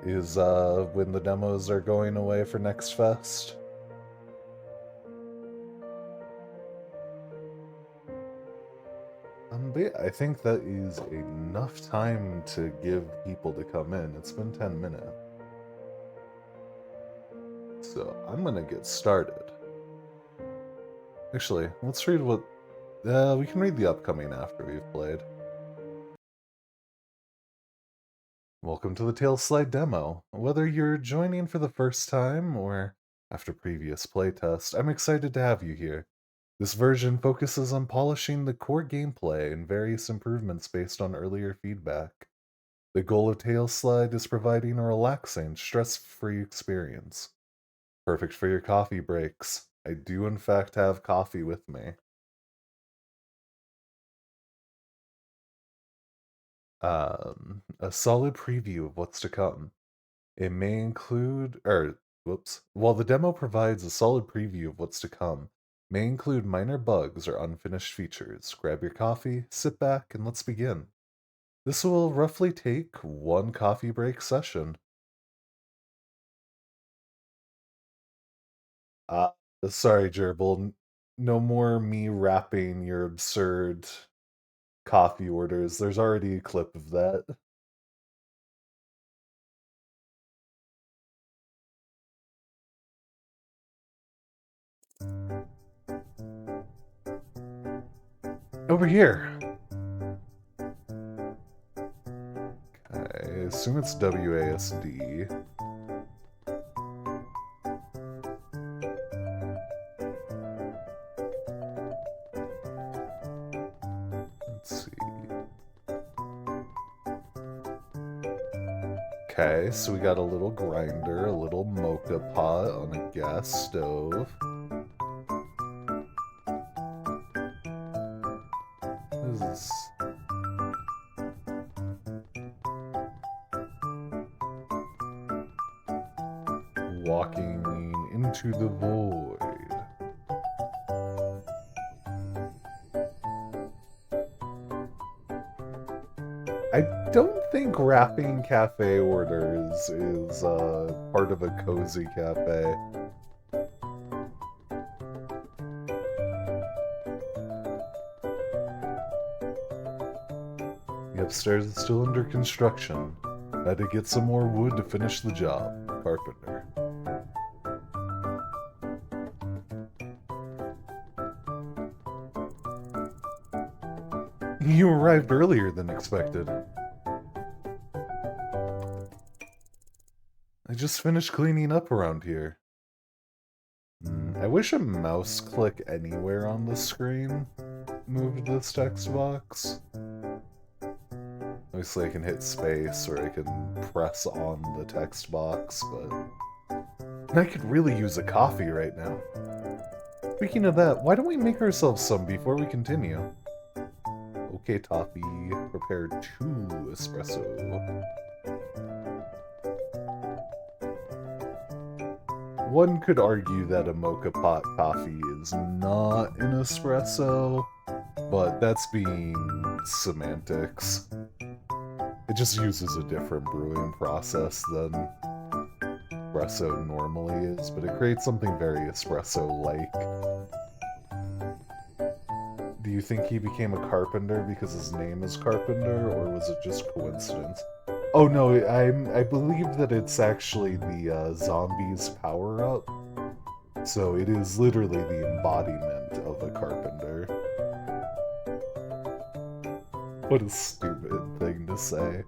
is when the demos are going away for Nextfest. But yeah, I think that is enough time to give people to come in. It's been 10 minutes. So I'm gonna get started. Actually, let's read what... we can read the upcoming after we've played. Welcome to the Tailside demo. Whether you're joining for the first time or after previous playtest, I'm excited to have you here. This version focuses on polishing the core gameplay and various improvements based on earlier feedback. The goal of Tailslide is providing a relaxing, stress-free experience. Perfect for your coffee breaks. I do in fact have coffee with me. A solid preview of what's to come. It may include, while the demo provides a solid preview of what's to come, may include minor bugs or unfinished features. Grab your coffee, sit back, and let's begin. This will roughly take one coffee break session. Uh, sorry, Gerbil. No more me rapping your absurd coffee orders. There's already a clip of that. Over here. I assume it's WASD. Let's see. Okay, so we got a little grinder, a little mocha pot on a gas stove. This is... walking into the void. I don't think wrapping cafe orders is part of a cozy cafe. The upstairs is still under construction. Had to get some more wood to finish the job. Carpenter. You arrived earlier than expected. I just finished cleaning up around here. I wish a mouse click anywhere on the screen moved this text box. Obviously I can hit space or I can press on the text box, but I could really use a coffee right now. Speaking of that, why don't we make ourselves some before we continue? Okay, Toffee, prepare 2 espresso. One could argue that a mocha pot coffee is not an espresso, but that's being semantics. It just uses a different brewing process than espresso normally is, but it creates something very espresso-like. Do you think he became a carpenter because his name is Carpenter, or was it just coincidence? Oh no, I believe that it's actually the zombie's power-up. So it is literally the embodiment of a carpenter. What a stupid thing to say.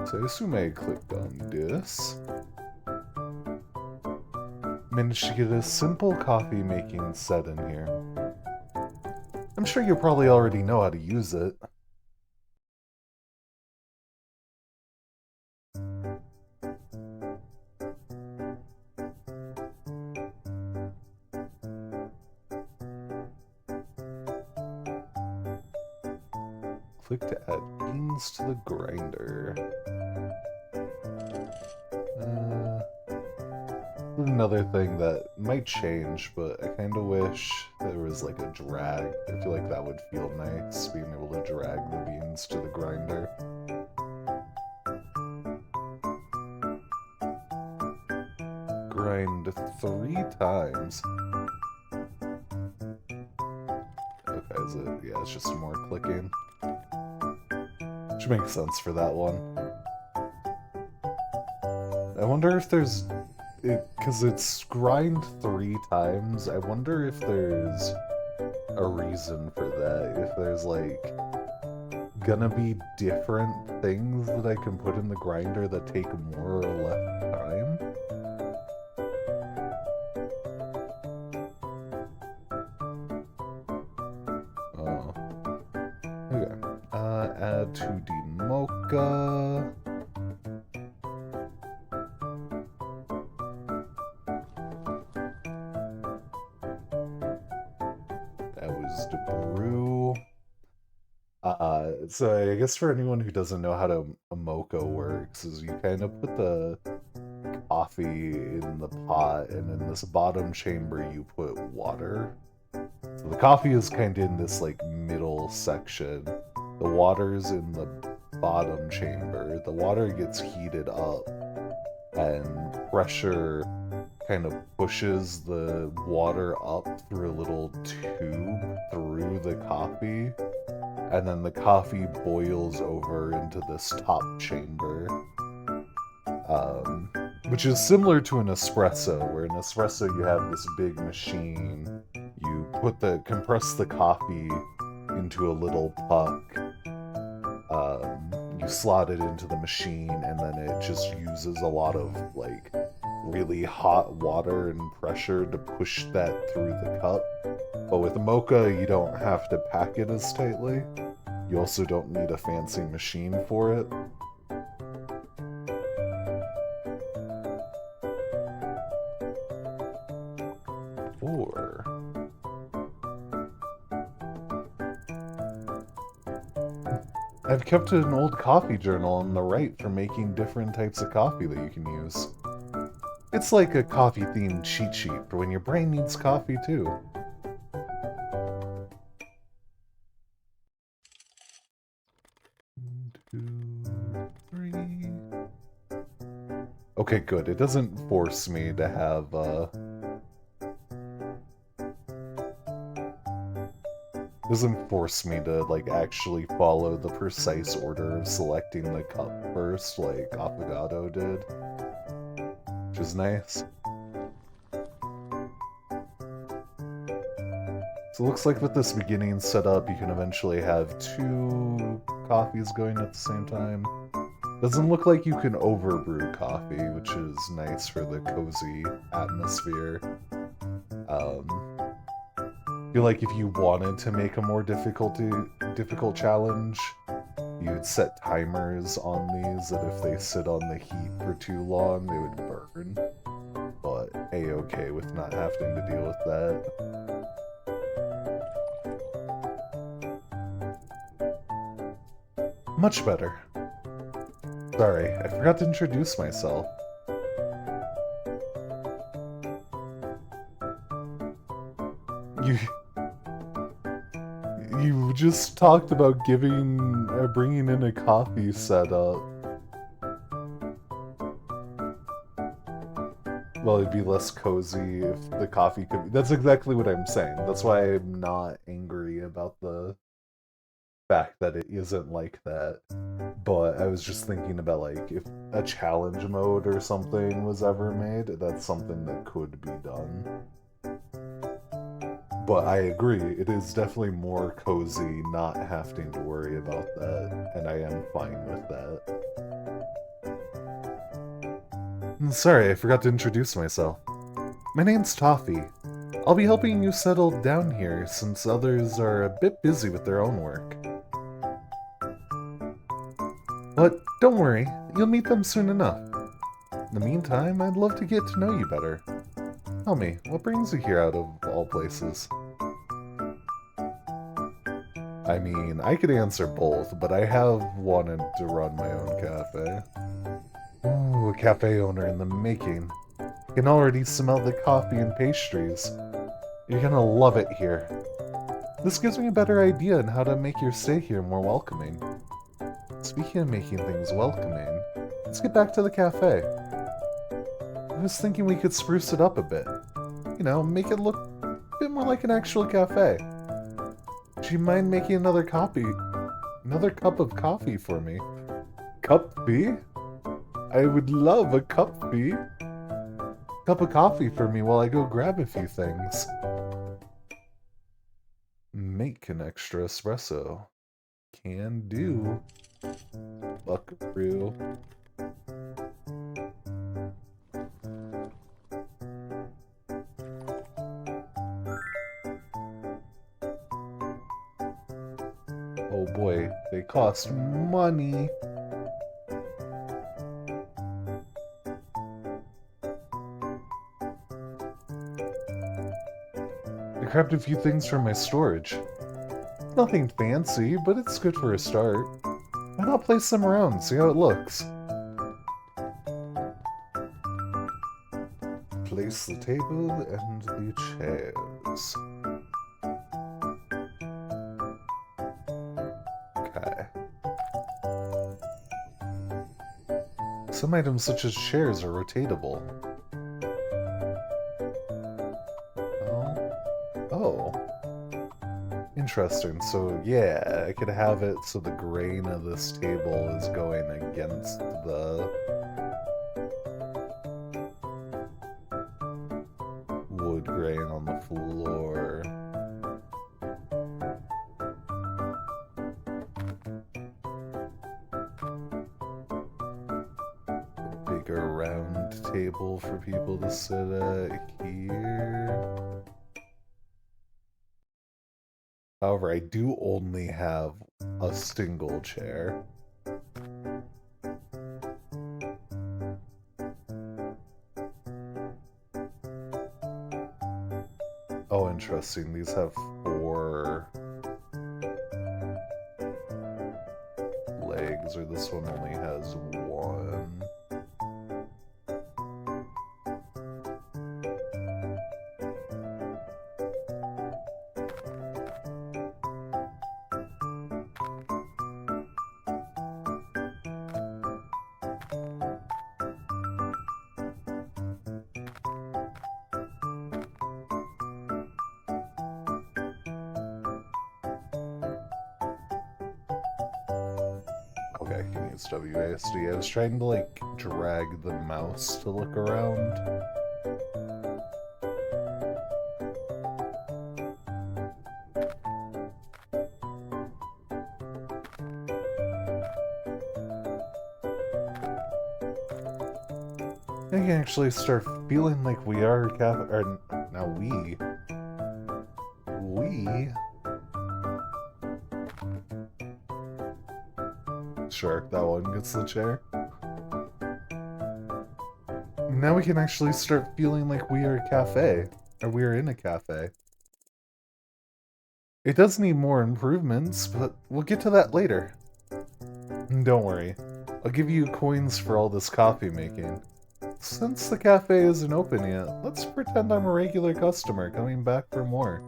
So I assume I clicked on this. Managed to get a simple coffee making set in here. I'm sure you probably already know how to use it. Click to add beans to the grinder. Another thing that might change, but I kind of wish there was like a drag. I feel like that would feel nice, being able to drag the beans to the grinder. Grind 3 times. Okay, is it? Yeah, it's just more clicking. Which makes sense for that one. I wonder if there's... Because it's grind 3 times, I wonder if there's a reason for that. If there's, like, gonna be different things that I can put in the grinder that take more or less time? Oh. Okay. Add 2D mocha. So I guess for anyone who doesn't know how a mocha works, is you kind of put the coffee in the pot, and in this bottom chamber you put water. So the coffee is kind of in this like middle section. The water's in the bottom chamber. The water gets heated up, and pressure kind of pushes the water up through a little tube through the coffee. And then the coffee boils over into this top chamber, which is similar to an espresso, where in espresso you have this big machine, you compress the coffee into a little puck, you slot it into the machine, and then it just uses a lot of, like, really hot water and pressure to push that through the cup. But with mocha, you don't have to pack it as tightly. You also don't need a fancy machine for it. Or... I've kept an old coffee journal on the right for making different types of coffee that you can use. It's like a coffee-themed cheat sheet for when your brain needs coffee too. Okay, good. It doesn't force me to have, doesn't force me to, like, actually follow the precise order of selecting the cup first, like Affogato did. Which is nice. So it looks like with this beginning setup, you can eventually have 2 coffees going at the same time. Doesn't look like you can overbrew coffee, which is nice for the cozy atmosphere. I feel like if you wanted to make a more difficult challenge, you'd set timers on these that if they sit on the heat for too long, they would burn. But A-okay with not having to deal with that. Much better. Sorry, I forgot to introduce myself. You just talked about bringing in a coffee setup. Well, it'd be less cozy if the coffee could be... That's exactly what I'm saying. That's why I'm not angry about the fact that it isn't like that. But I was just thinking about, like, if a challenge mode or something was ever made, that's something that could be done. But I agree, it is definitely more cozy not having to worry about that, and I am fine with that. Sorry, I forgot to introduce myself. My name's Toffee. I'll be helping you settle down here since others are a bit busy with their own work. But don't worry, you'll meet them soon enough. In the meantime, I'd love to get to know you better. Tell me, what brings you here out of all places? I mean, I could answer both, but I have wanted to run my own cafe. Ooh, a cafe owner in the making. I can already smell the coffee and pastries. You're gonna love it here. This gives me a better idea on how to make your stay here more welcoming. Speaking of making things welcoming, let's get back to the cafe. I was thinking we could spruce it up a bit. You know, make it look a bit more like an actual cafe. Do you mind making another cup of coffee for me? Cup-fee? I would love a cup-fee. Cup of coffee for me while I go grab a few things. Make an extra espresso. Can do. Buckaroo. Oh boy, they cost money. I grabbed a few things from my storage. Nothing fancy, but it's good for a start. Why not place them around, see how it looks? Place the table and the chairs. Okay. Some items such as chairs are rotatable. Oh. Interesting. So, yeah, I could have it so the grain of this table is going against the wood grain on the floor. A bigger round table for people to sit at here. However, I do only have a single chair. Oh, interesting. These have 4 legs, or this one only has 1. Okay, I can use WASD. I was trying to, like, drag the mouse to look around. I can actually start feeling like we are or now we. Sure, that one gets the chair. Now we can actually start feeling like we are a cafe. Or we are in a cafe. It does need more improvements, but we'll get to that later. Don't worry. I'll give you coins for all this coffee making. Since the cafe isn't open yet, let's pretend I'm a regular customer coming back for more.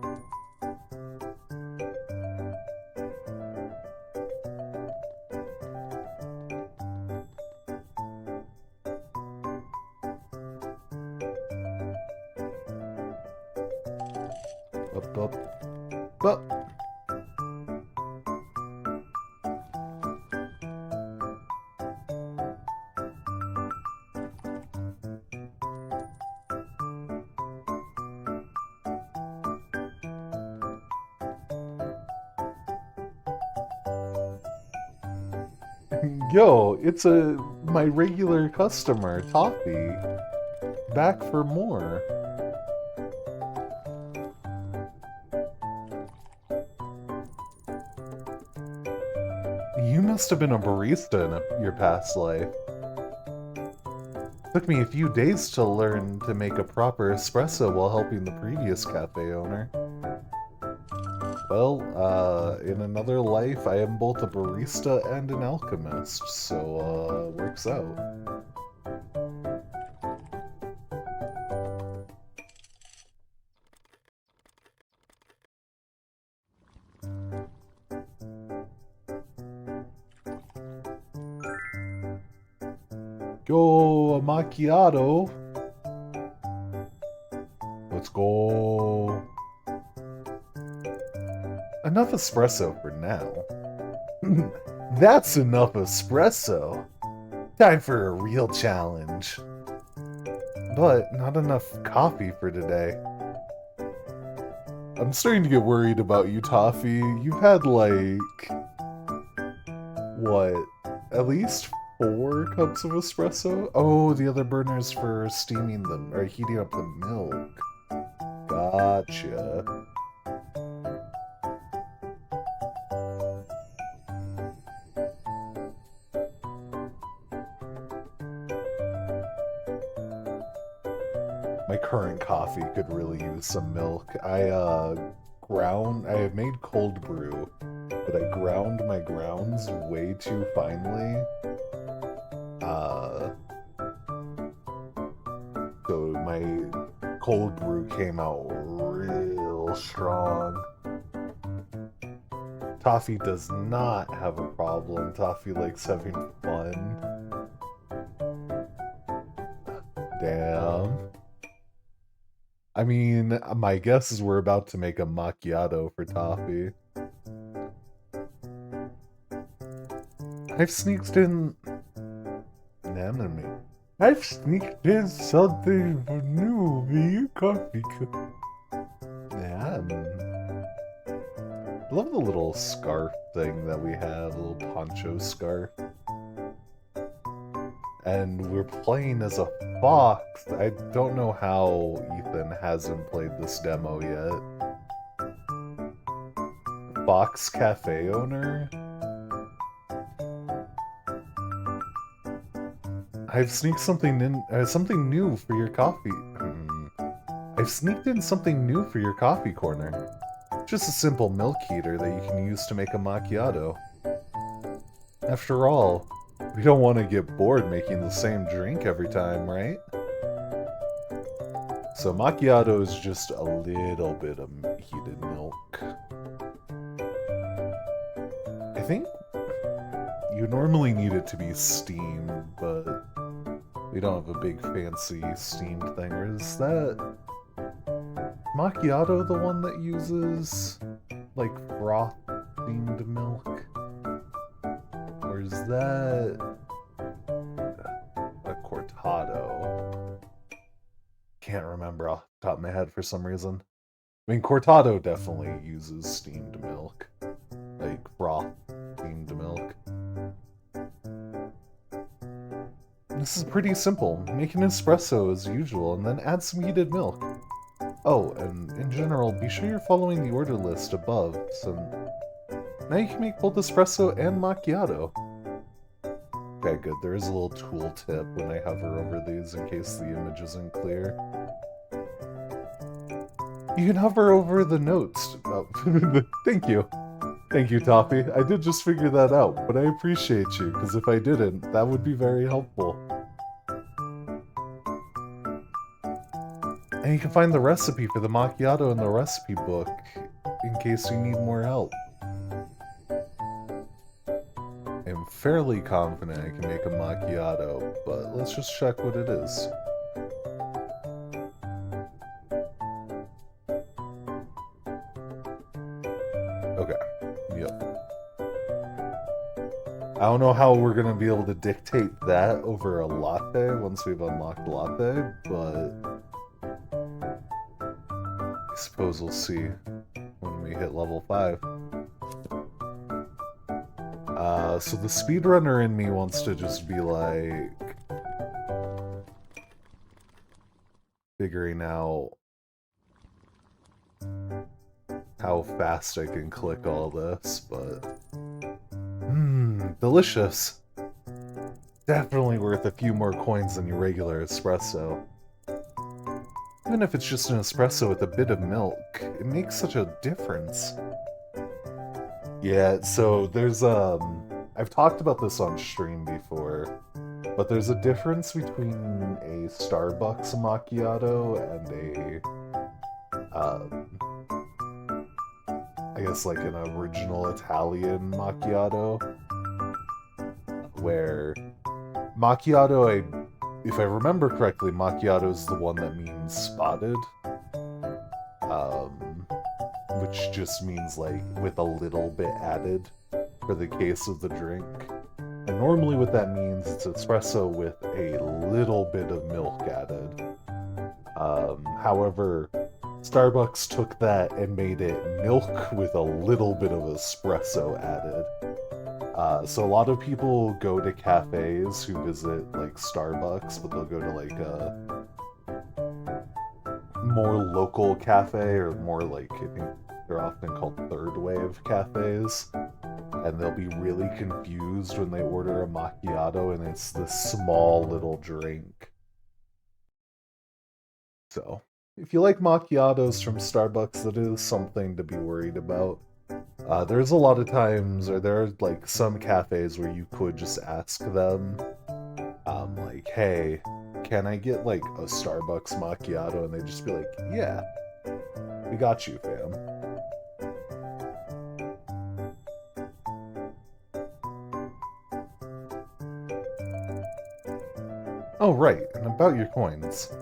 But yo, it's my regular customer, Toffee. Back for more. You must have been a barista in your past life. Took me a few days to learn to make a proper espresso while helping the previous cafe owner. Well, in another life, I am both a barista and an alchemist, so, works out. Yo, a macchiato. Let's go. Enough espresso for now. That's enough espresso. Time for a real challenge. But not enough coffee for today. I'm starting to get worried about you, Toffee. You've had, like, what, at least 4 cups of espresso? Oh, the other burner's for steaming them, or heating up the milk. Gotcha. My current coffee could really use some milk. I made cold brew, but I ground my grounds way too finely. So my cold brew came out real strong. Toffee does not have a problem. Toffee likes having fun. Damn. I mean, my guess is we're about to make a macchiato for Toffee. I've sneaked in... I've sneaked in something new for your coffee cup. Yeah. I love the little scarf thing that we have, a little poncho scarf. And we're playing as a fox. I don't know how Ethan hasn't played this demo yet. Fox Cafe owner? I've sneaked something in, something new for your coffee. I've sneaked in something new for your coffee corner. Just a simple milk heater that you can use to make a macchiato. After all, we don't want to get bored making the same drink every time, right? So macchiato is just a little bit of heated milk. I think you normally need it to be steamed, but we don't have a big fancy steamed thing. Or is that macchiato the one that uses like froth steamed milk? Or is that a cortado? Can't remember off the top of my head for some reason. I mean, cortado definitely uses steamed milk. Like froth steamed milk. This is pretty simple. Make an espresso as usual and then add some heated milk. Oh, and in general, be sure you're following the order list above, so now you can make both espresso and macchiato. Okay, good. There is a little tool tip when I hover over these in case the image isn't clear. You can hover over the notes. Oh, thank you. Thank you, Toffee. I did just figure that out, but I appreciate you, because if I didn't, that would be very helpful. And you can find the recipe for the macchiato in the recipe book, in case you need more help. I'm fairly confident I can make a macchiato, but let's just check what it is. Okay, yep. I don't know how we're gonna be able to dictate that over a latte once we've unlocked latte, but I suppose we'll see when we hit level 5. So the speedrunner in me wants to just be like figuring out how fast I can click all this, but delicious. Definitely worth a few more coins than your regular espresso. Even if it's just an espresso with a bit of milk, it makes such a difference. Yeah, so there's I've talked about this on stream before, but there's a difference between a Starbucks macchiato and I guess like an original Italian macchiato, where macchiato I if I remember correctly, macchiato is the one that means spotted. Which just means, like, with a little bit added for the case of the drink. And normally what that means is espresso with a little bit of milk added. However, Starbucks took that and made it milk with a little bit of espresso added. So a lot of people go to cafes who visit, like, Starbucks, but they'll go to, like, a more local cafe, or more, like, I think they're often called third wave cafes. And they'll be really confused when they order a macchiato and it's this small little drink. So, if you like macchiatos from Starbucks, that is something to be worried about. There's a lot of times, or there are, like, some cafes where you could just ask them, like, hey, can I get, like, a Starbucks macchiato? And they'd just be like, yeah, we got you, fam. Oh, right, and about your coins.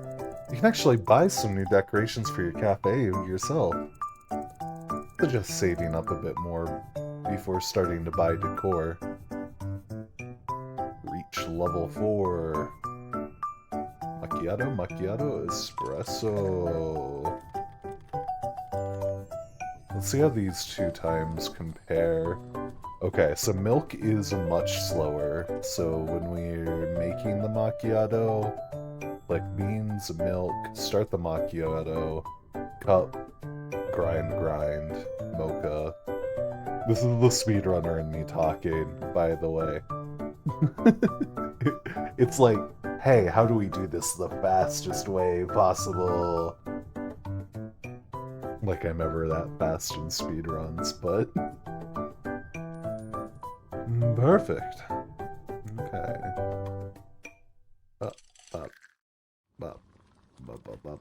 You can actually buy some new decorations for your cafe yourself. Just saving up a bit more before starting to buy decor. Reach level 4. Macchiato, macchiato, espresso. Let's see how these two times compare. Okay, so milk is much slower. So when we're making the macchiato, like beans, milk, start the macchiato, cup, grind, mocha. This is the speedrunner in me talking, by the way. It's like, hey, how do we do this the fastest way possible? Like I'm ever that fast in speedruns, but... Perfect. Okay. Up, up, up, up, up, up.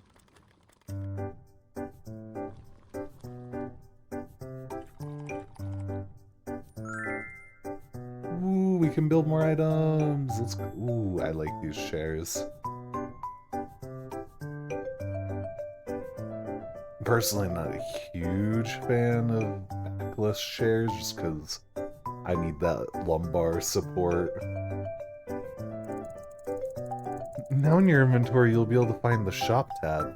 Ooh, we can build more items. Let's go. Ooh, I like these chairs. Personally, I'm not a huge fan of backless chairs, just because I need that lumbar support. Now in your inventory, you'll be able to find the shop tab.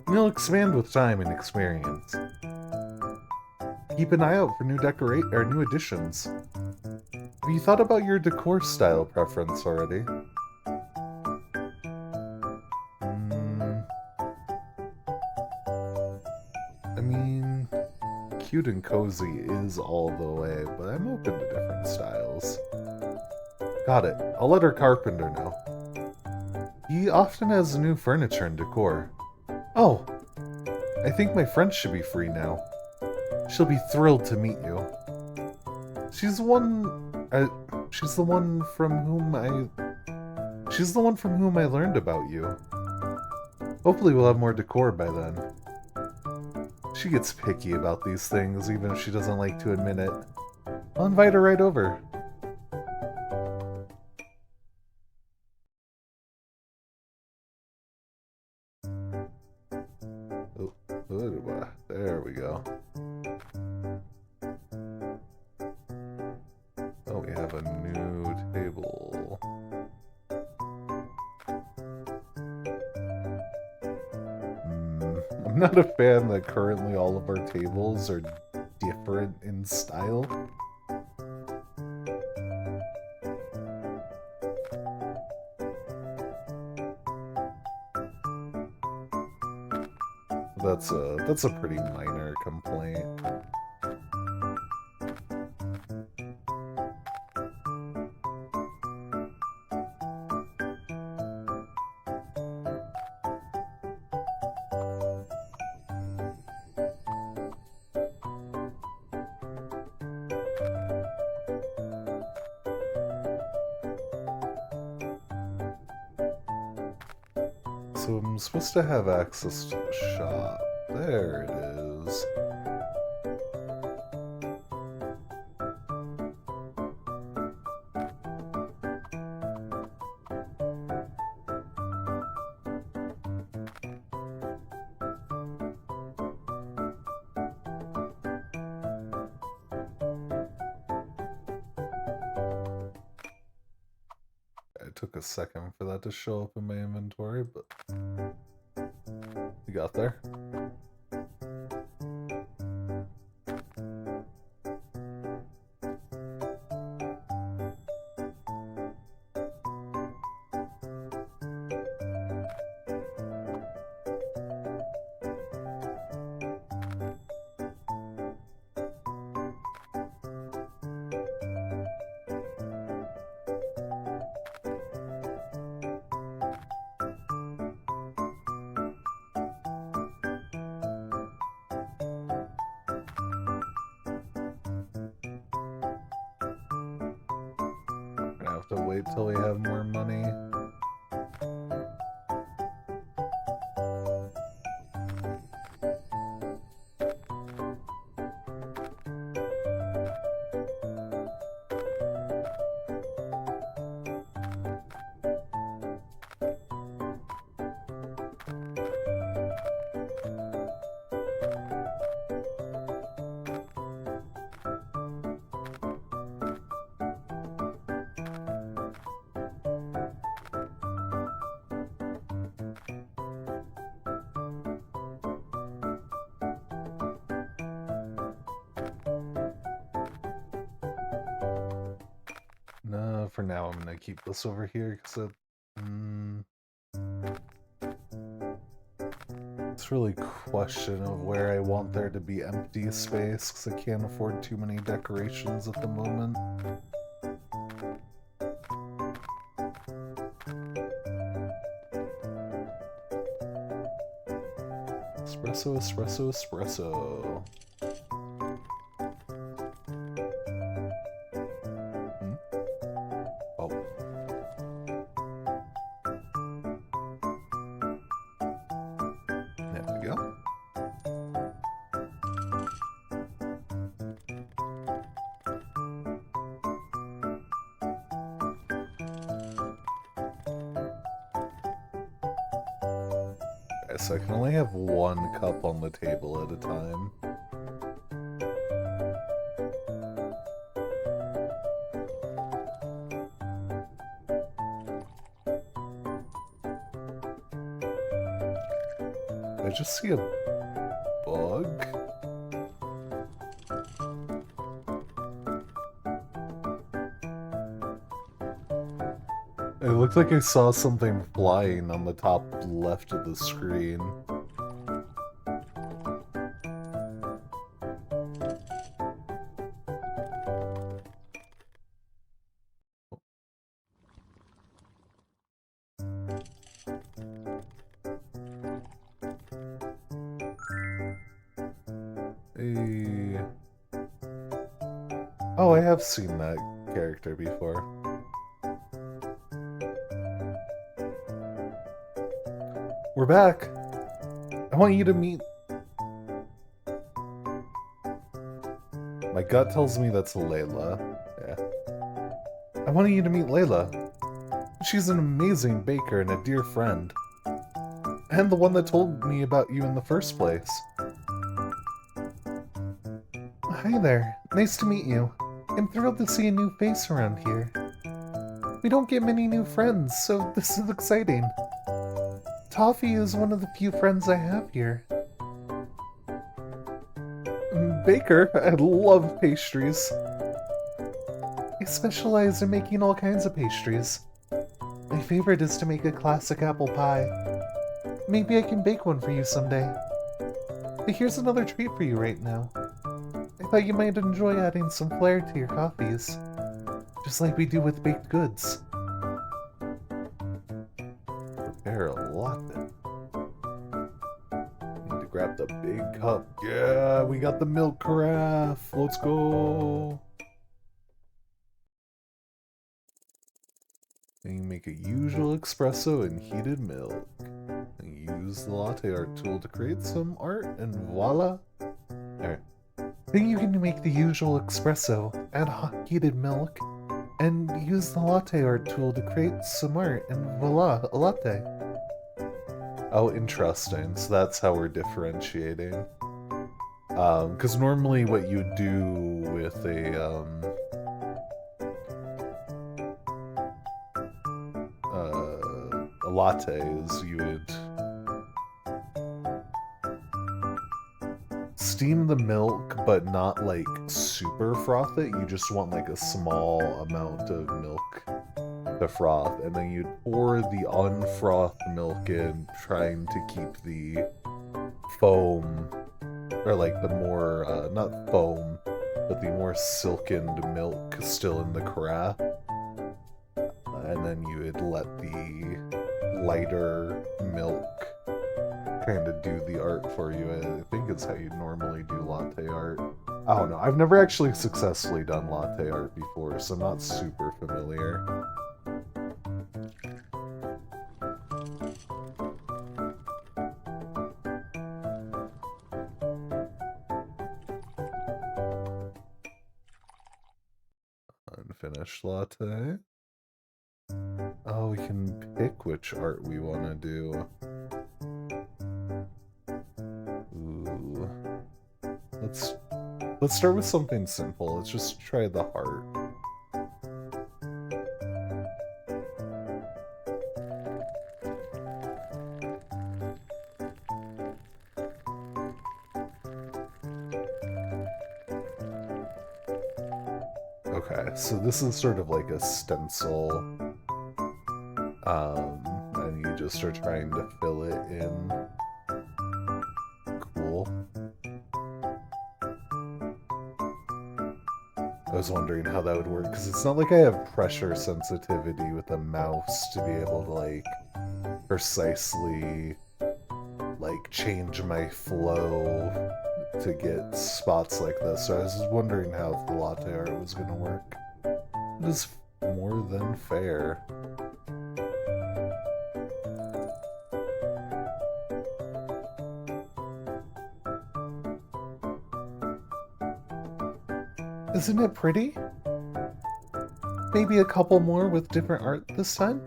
It'll expand with time and experience. Keep an eye out for new new additions. Have you thought about your decor style preference already? I mean, cute and cozy is all the way, but I'm open to different styles. Got it. I'll let our carpenter know. He often has new furniture and decor. Oh, I think my friend should be free now. She'll be thrilled to meet you. She's the one from whom I learned about you. Hopefully we'll have more decor by then. She gets picky about these things, even if she doesn't like to admit it. I'll invite her right over. Oh, there we go. Oh, we have a new table. I'm not a fan that currently all of our tables are different in style. That's a pretty minor complaint. So I'm supposed to have access to the shop. There it is. took a second for that to show up in my inventory, but we got there. Have to wait till we have more money. No, for now I'm gonna keep this over here because it's really a question of where I want there to be empty space because I can't afford too many decorations at the moment. Espresso, espresso, espresso. So I can only have one cup on the table at a time. Did I just see a bug? It looked like I saw something flying on the top left of the screen. Hey. Oh, I have seen that character before. We're back. I want you to meet... My gut tells me that's Layla. Yeah. I want you to meet Layla. She's an amazing baker and a dear friend. And the one that told me about you in the first place. Hi there. Nice to meet you. I'm thrilled to see a new face around here. We don't get many new friends, so this is exciting. Toffee is one of the few friends I have here. Baker, I love pastries. I specialize in making all kinds of pastries. My favorite is to make a classic apple pie. Maybe I can bake one for you someday. But here's another treat for you right now. I thought you might enjoy adding some flair to your coffees, just like we do with baked goods. Prepare a latte. Need to grab the big cup. Yeah, we got the milk carafe. Let's go. And you make a usual espresso and heated milk. And use the latte art tool to create some art, and voila. Alright. Then you can make the usual espresso, add hot heated milk, and use the latte art tool to create some art, and voila, a latte. Oh, interesting. So that's how we're differentiating. Because normally what you do with a, lattes, you would steam the milk, but not like super froth it. You just want like a small amount of milk to froth, and then you'd pour the unfrothed milk in, trying to keep the foam, or like the more, not foam, but the more silkened milk still in the carafe. And then you would let the lighter milk kind of do the art for you. I think it's how you normally do latte art. I don't know. I've never actually successfully done latte art before, so I'm not super familiar. Unfinished latte. Oh, we can pick which art we want to do. Ooh. Let's start with something simple. Let's just try the heart. Okay, so this is sort of like a stencil. And you just are trying to fill it in. Cool. I was wondering how that would work, because it's not like I have pressure sensitivity with a mouse to be able to, like, precisely, like, change my flow to get spots like this. So I was just wondering how the latte art was going to work. It is more than fair. Isn't it pretty? Maybe a couple more with different art this time?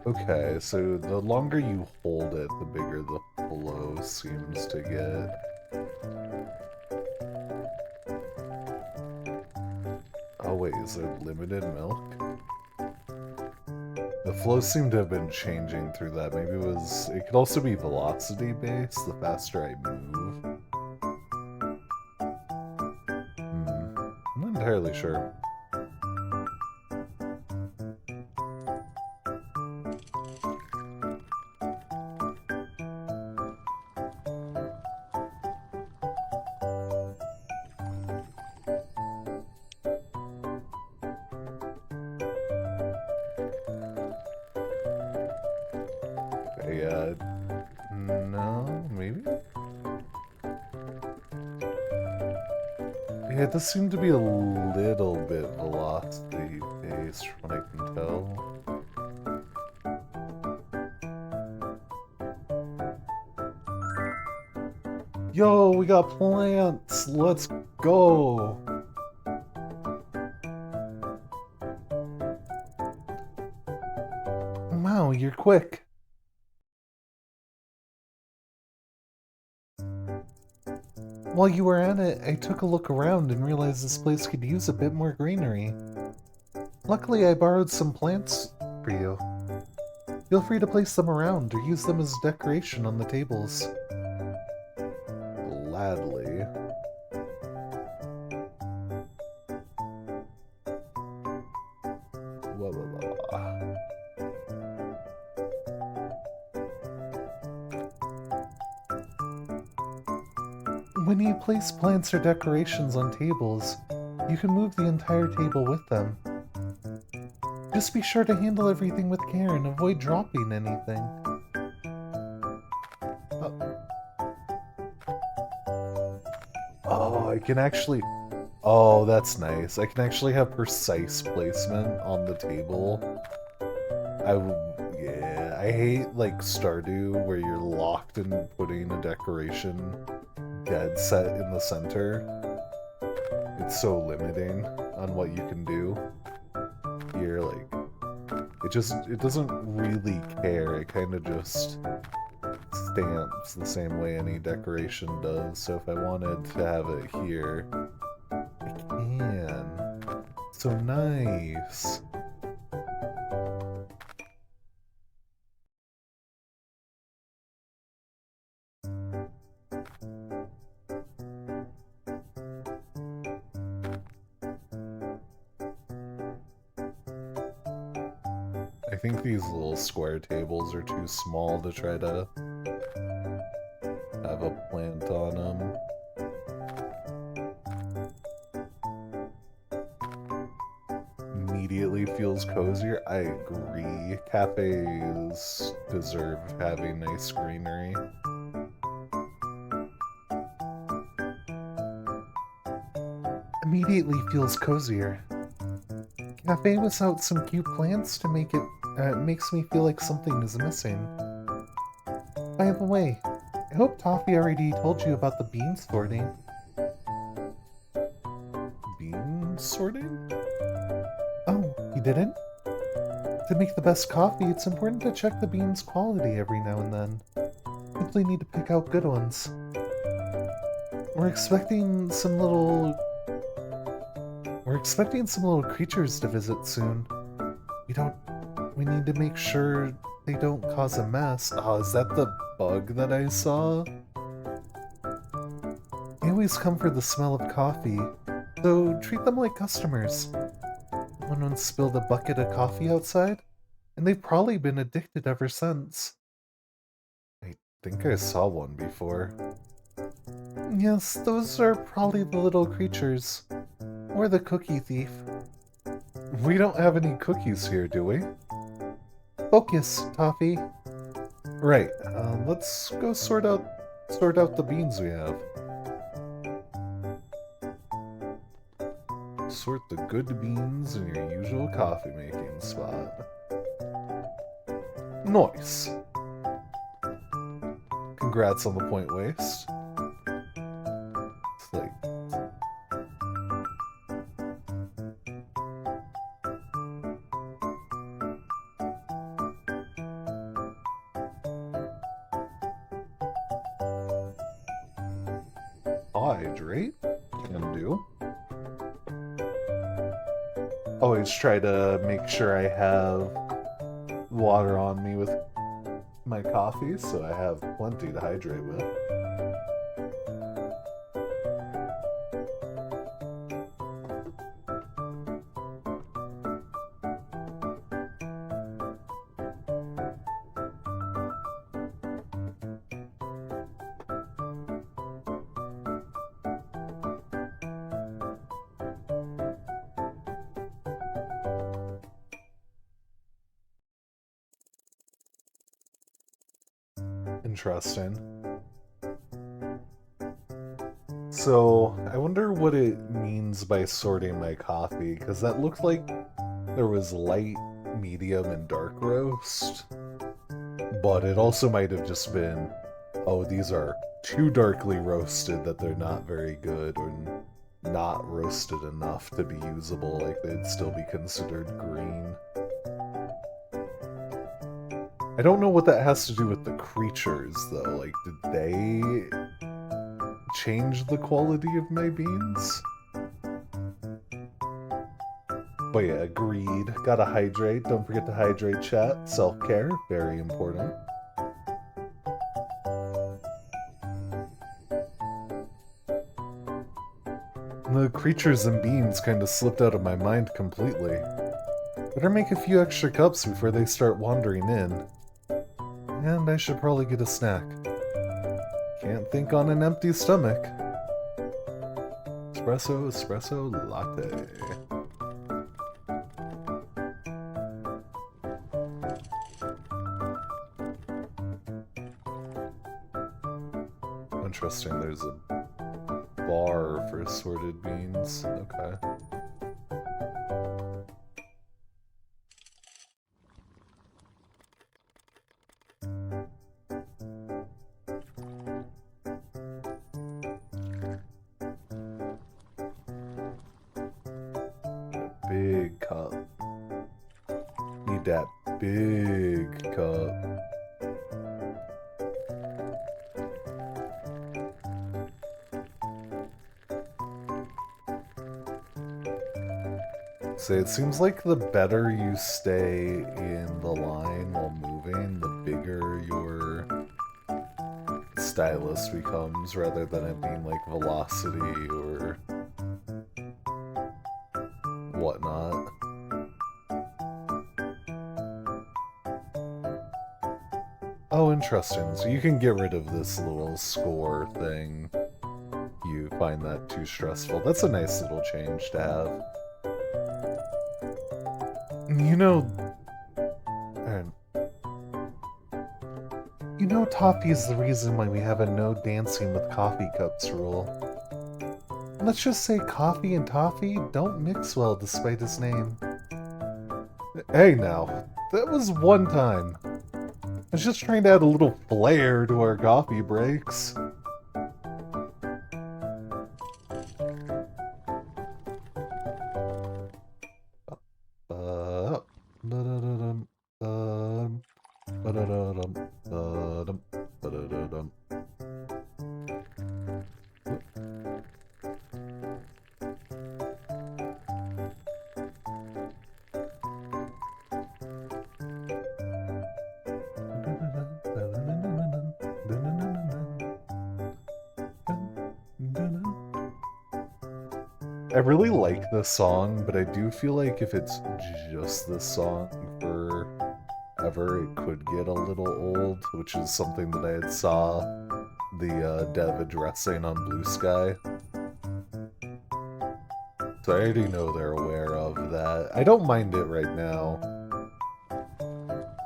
Okay, so the longer you hold it, the bigger the flow seems to get. Oh wait, is there limited milk? The flow seemed to have been changing through that. Maybe it could also be velocity based, the faster I move. I'm not entirely sure. No, maybe? Yeah, it does seem to be a little bit velocity based from what I can tell. Yo, we got plants! Let's go! Wow, you're quick. While you were at it, I took a look around and realized this place could use a bit more greenery. Luckily, I borrowed some plants for you. Feel free to place them around or use them as decoration on the tables. Gladly. Blah, blah, blah. When you place plants or decorations on tables, you can move the entire table with them. Just be sure to handle everything with care and avoid dropping anything. Oh, I can actually... Oh, that's nice. I can actually have precise placement on the table. Yeah, I hate, like, Stardew, where you're locked in putting a decoration dead set in the center. it's so limiting on what you can do here. Like, it doesn't really care. It kind of just stamps the same way any decoration does. So if I wanted to have it here, I can. So nice. I think these little square tables are too small to try to have a plant on them. Immediately feels cozier. I agree. Cafes deserve having nice greenery. Immediately feels cozier. Cafe without some cute plants to make it makes me feel like something is missing. By the way, I hope Toffee already told you about the bean sorting. Bean sorting? Oh, he didn't? To make the best coffee, it's important to check the beans' quality every now and then. Simply need to pick out good ones. We're expecting some little creatures to visit soon. We need to make sure they don't cause a mess. Oh, is that the bug that I saw? They always come for the smell of coffee, so treat them like customers. One spilled a bucket of coffee outside, and they've probably been addicted ever since. I think I saw one before. Yes, those are probably the little creatures. Or the cookie thief. We don't have any cookies here, do we? Focus, Toffee. Right, let's go sort out the beans we have. Sort the good beans in your usual coffee making spot. Nice. Congrats on the point waste. It's like... Hydrate? Can do. Always try to make sure I have water on me with my coffee, so I have plenty to hydrate with. Interesting. So, I wonder what it means by sorting my coffee, because that looked like there was light, medium, and dark roast. But it also might have just been, oh, these are too darkly roasted that they're not very good, or not roasted enough to be usable, like they'd still be considered green. I don't know what that has to do with the creatures, though. Like, did they change the quality of my beans? But yeah, agreed. Gotta hydrate. Don't forget to hydrate, chat. Self-care, very important. The creatures and beans kind of slipped out of my mind completely. Better make a few extra cups before they start wandering in. And I should probably get a snack. Can't think on an empty stomach. Espresso, espresso, latte. Interesting, there's a bar for assorted beans. Okay. need that big cup. So it seems like the better you stay in the line while moving, the bigger your stylus becomes, rather than it being like velocity or whatnot. Oh, interesting. So you can get rid of this little score thing. You find that too stressful. That's a nice little change to have. You know, toffee is the reason why we have a no dancing with coffee cups rule. Let's just say coffee and toffee don't mix well despite his name. Hey now, that was one time. I was just trying to add a little flair to our coffee breaks. I really like this song, but I do feel like if it's just this song forever, it could get a little old, which is something that I had saw the dev addressing on Blue Sky. So I already know they're aware of that. I don't mind it right now.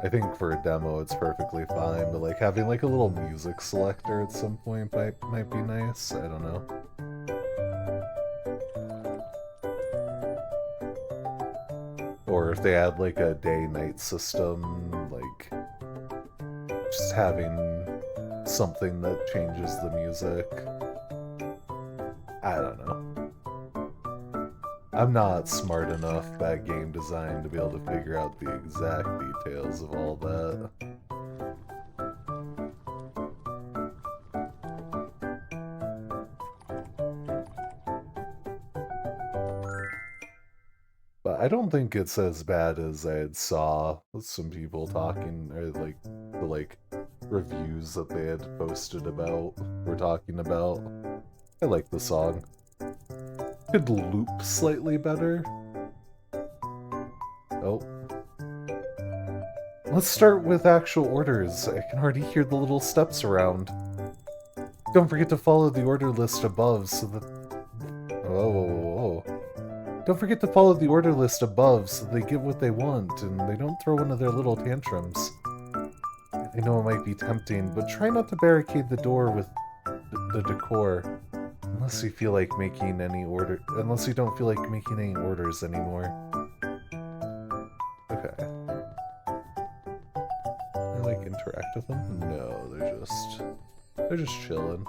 I think for a demo it's perfectly fine, but like having like a little music selector at some point might be nice. I don't know. Or if they had like a day-night system, like just having something that changes the music. I don't know. I'm not smart enough at game design to be able to figure out the exact details of all that. But I don't think it's as bad as I had saw some people talking, or like the reviews that they had posted about were talking about. I like the song. Could loop slightly better. Oh. Let's start with actual orders. I can already hear the little steps around. Don't forget to follow the order list above so that... Oh. Don't forget to follow the order list above so they get what they want and they don't throw one of their little tantrums. I know it might be tempting, but try not to barricade the door with the decor. Unless you feel like making any order... Unless you don't feel like making any orders anymore. Okay. I like interact with them? No, they're just chilling.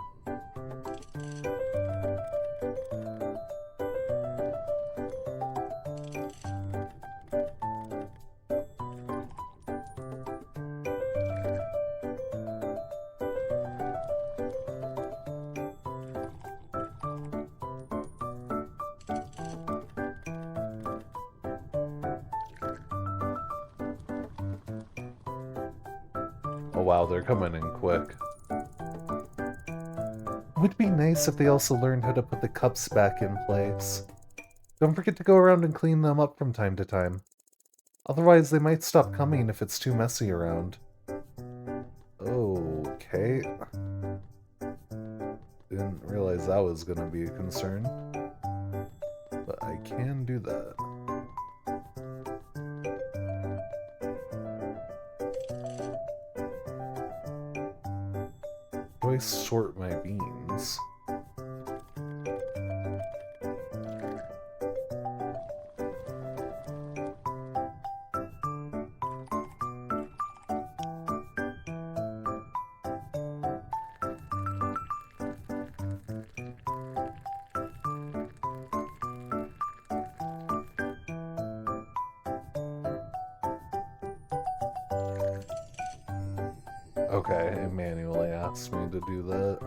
Oh wow, they're coming in quick. It would be nice if they also learned how to put the cups back in place. Don't forget to go around and clean them up from time to time. Otherwise, they might stop coming if it's too messy around. Okay. Didn't realize that was gonna be a concern. But I can do that. Do I sort my beans? Okay, it manually asked me to do that.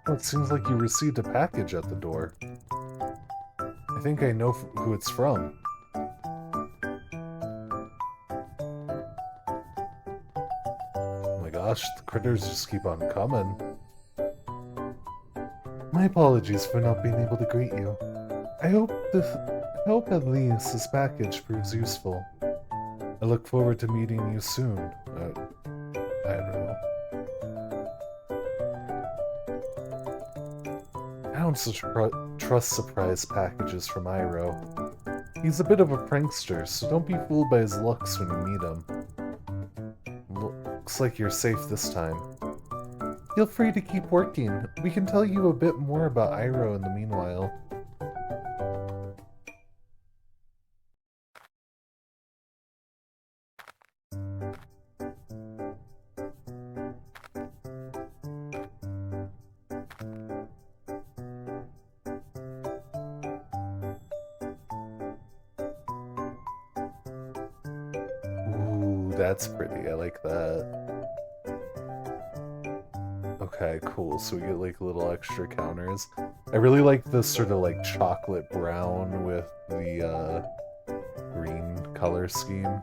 Oh, it seems like you received a package at the door. I think I know who it's from. Oh my gosh, the critters just keep on coming. My apologies for not being able to greet you. I hope at least this package proves useful. I look forward to meeting you soon. I don't know. I don't trust surprise packages from Iroh. He's a bit of a prankster, so don't be fooled by his looks when you meet him. Looks like you're safe this time. Feel free to keep working. We can tell you a bit more about Iroh in the meanwhile. Ooh, that's pretty. I like that. Okay, cool. So we get like little extra counters. I really like this sort of like chocolate brown with the green color scheme.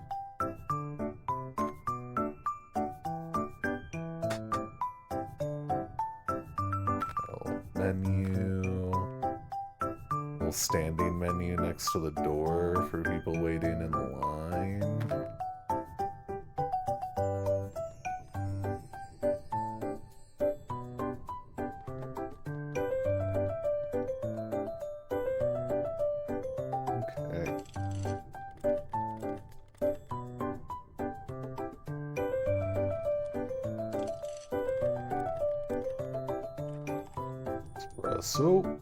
Little menu. Little standing menu next to the door for people waiting in line. Espresso.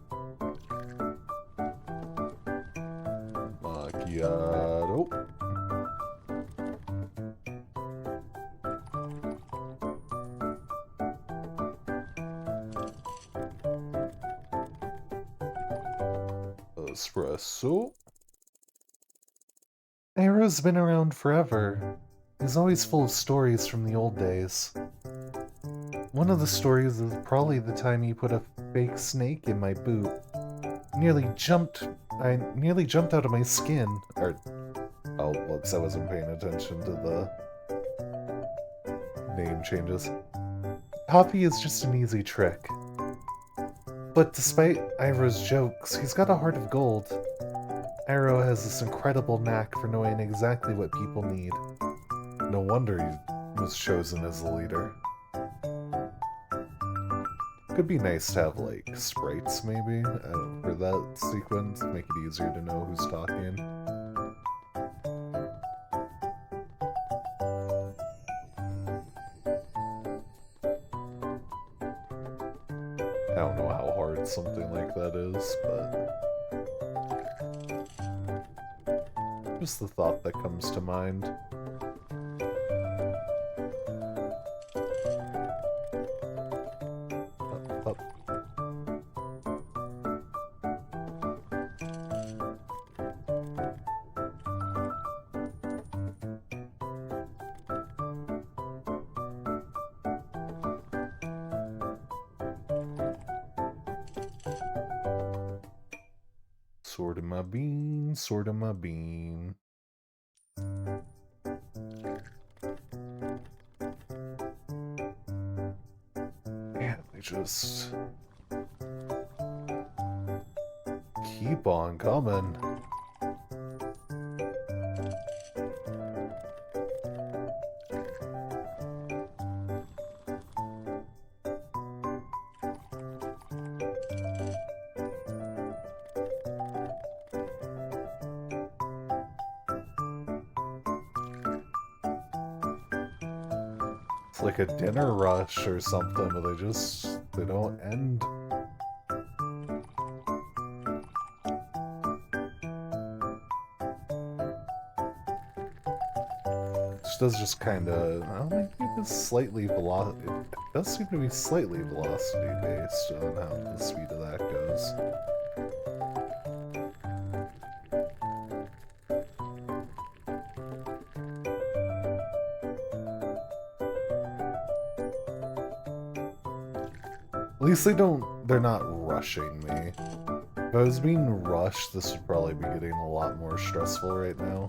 Macchiato. Espresso. Arrow's been around forever. He's always full of stories from the old days. One of the stories is probably the time he put a fake snake in my boot. I nearly jumped out of my skin. Oh, whoops, I wasn't paying attention to the name changes. Copy is just an easy trick. But despite Iroh's jokes, he's got a heart of gold. Iroh has this incredible knack for knowing exactly what people need. No wonder he was chosen as the leader. Could be nice to have, like, sprites, maybe, for that sequence, make it easier to know who's talking. I don't know how hard something like that is, but just the thought that comes to mind. Sort of my bean, sort of my bean. Yeah, they just keep on coming. It's like a dinner rush or something, but they don't end. This does just kind of, I don't think it's slightly velocity. It does seem to be slightly velocity based on how the speed of that goes. At least they're not rushing me. If I was being rushed, this would probably be getting a lot more stressful right now.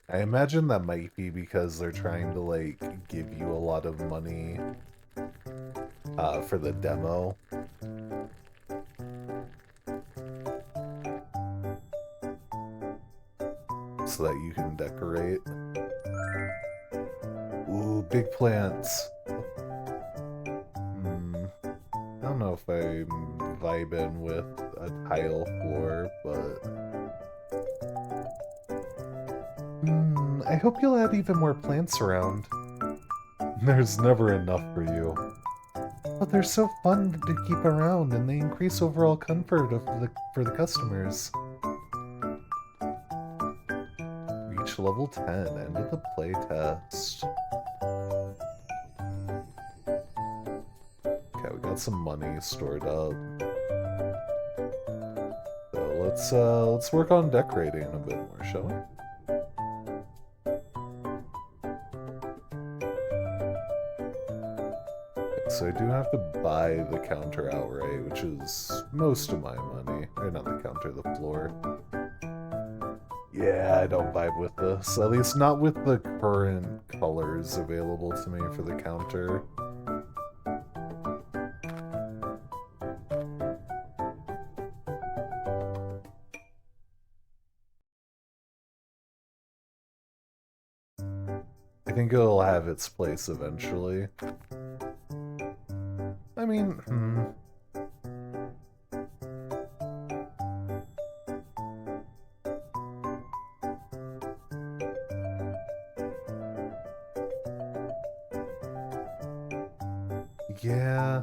I imagine that might be because they're trying to, like, give you a lot of money for the demo. So that you can decorate. Ooh, big plants. I don't know if I'm vibing with a tile floor, but... I hope you'll add even more plants around. There's never enough for you. But they're so fun to keep around, and they increase overall comfort for the customers. Reach level 10, end of the playtest. Okay, we got some money stored up. So let's work on decorating a bit more, shall we? So I do have to buy the counter outright, which is most of my money. Or not the counter, the floor. Yeah, I don't vibe with this. At least not with the current colors available to me for the counter. I think it'll have its place eventually. I mean, yeah.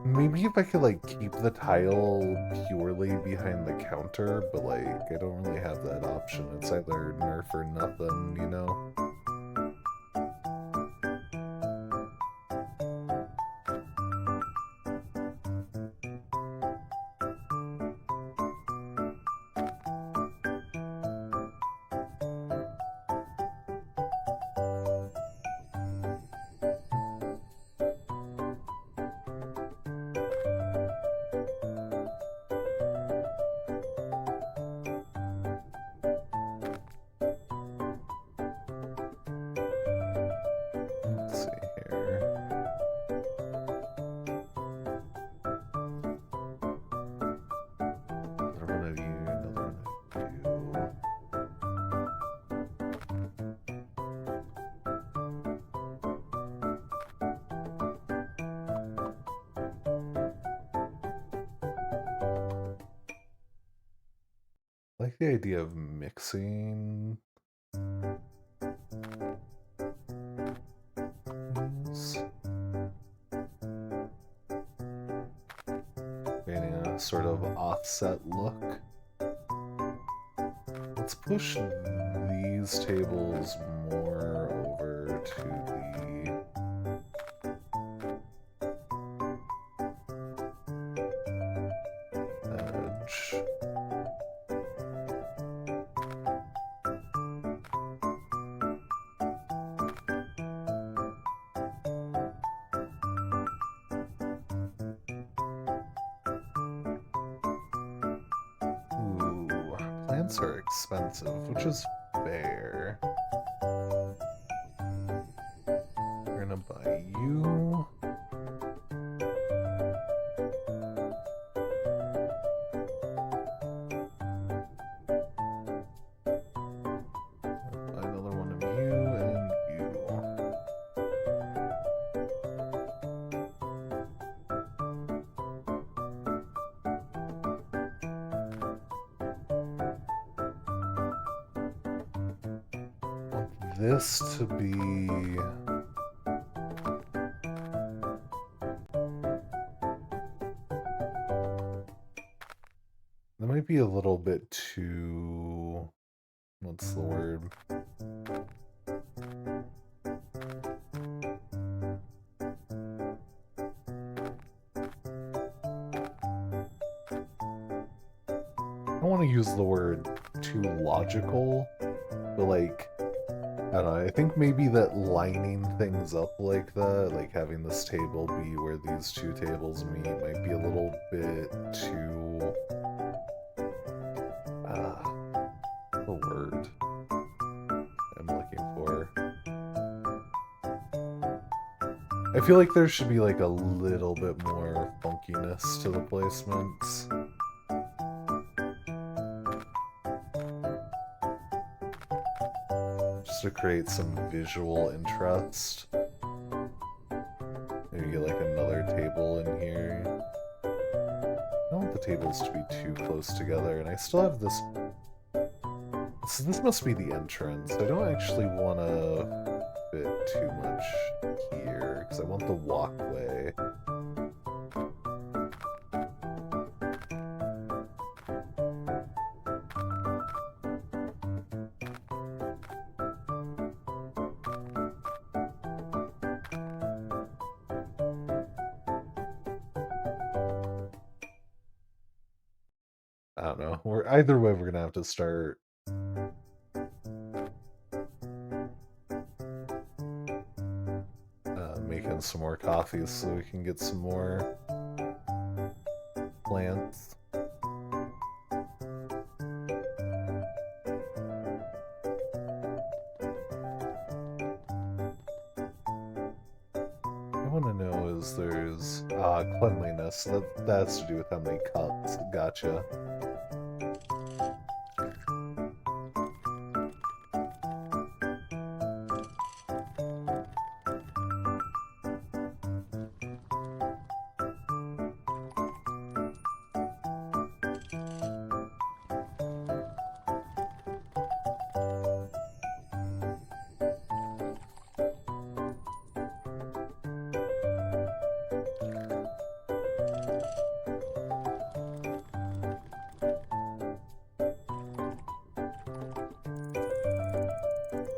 Maybe if I could, like, keep the tile purely behind the counter, but, like, I don't really have that option. It's either nerf or nothing, you know? Let's see here. Another one of you, another one of you. I like the idea of mixing these. Creating a sort of offset look. Let's push these tables more over to the edge. plants are expensive, which is fair. We're gonna buy you. Buy another one of you and you. This to be... That might be a little bit too... What's the word? I don't want to use the word too logical, but like, I don't know, I think maybe that lining things up like that, like having this table be where these two tables meet, might be a little bit too... the word I'm looking for. I feel like there should be like a little bit more funkiness to the placements. To create some visual interest. Maybe get like another table in here. I don't want the tables to be too close together, and I still have this... So this must be the entrance. I don't actually want to fit too much here, because I want the walkway. I don't know. Either way, we're gonna have to start making some more coffee so we can get some more plants. I want to know is there's cleanliness. That has to do with how many cups. Gotcha.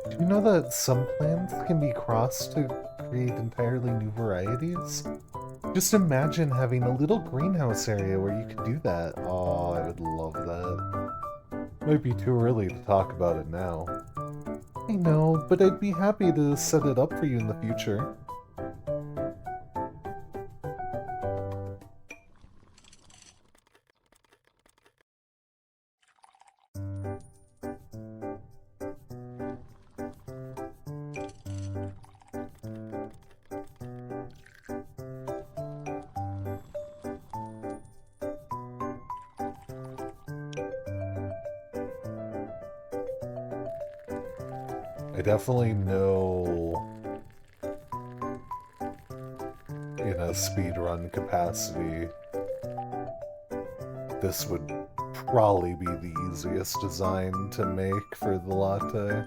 Do you know that some plants can be crossed to create entirely new varieties? Just imagine having a little greenhouse area where you could do that. Oh, I would love that. Might be too early to talk about it now. I know, but I'd be happy to set it up for you in the future. I definitely know in a speedrun capacity, this would probably be the easiest design to make for the latte.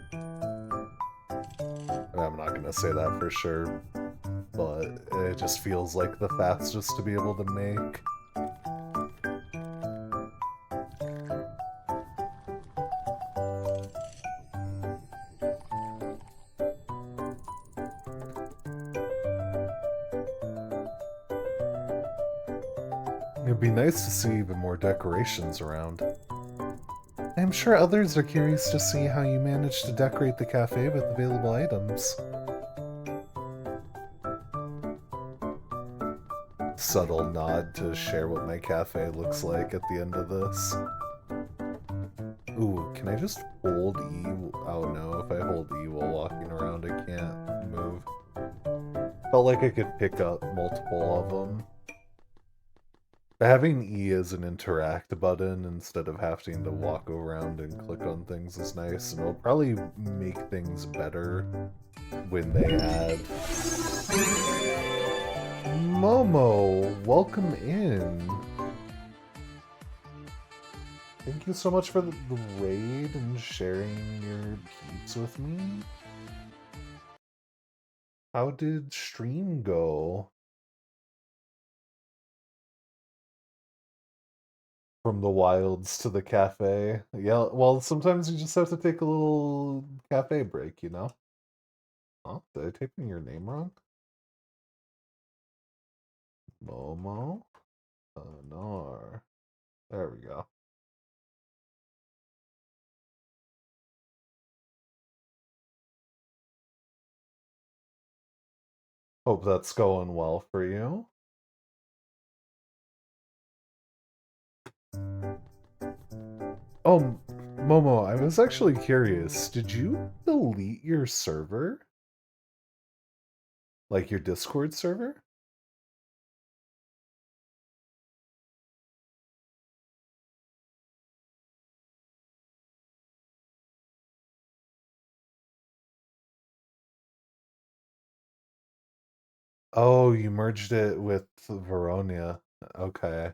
I'm not gonna say that for sure, but it just feels like the fastest to be able to make. It'd be nice to see even more decorations around. I'm sure others are curious to see how you managed to decorate the cafe with available items. Subtle nod to share what my cafe looks like at the end of this. Ooh, can I just hold E? Oh no, if I hold E while walking around, I can't move. Felt like I could pick up multiple of them. Having E as an interact button instead of having to walk around and click on things is nice, and it'll probably make things better when they add. Momo, welcome in. Thank you so much for the raid and sharing your peeps with me. How did stream go? From the wilds to the cafe. Yeah, well, sometimes you just have to take a little cafe break, you know? Oh, did I type in your name wrong? Momo? Nar. There we go. Hope that's going well for you. Oh, Momo, I was actually curious. Did you delete your server? Like your Discord server? Oh, you merged it with Veronia. Okay.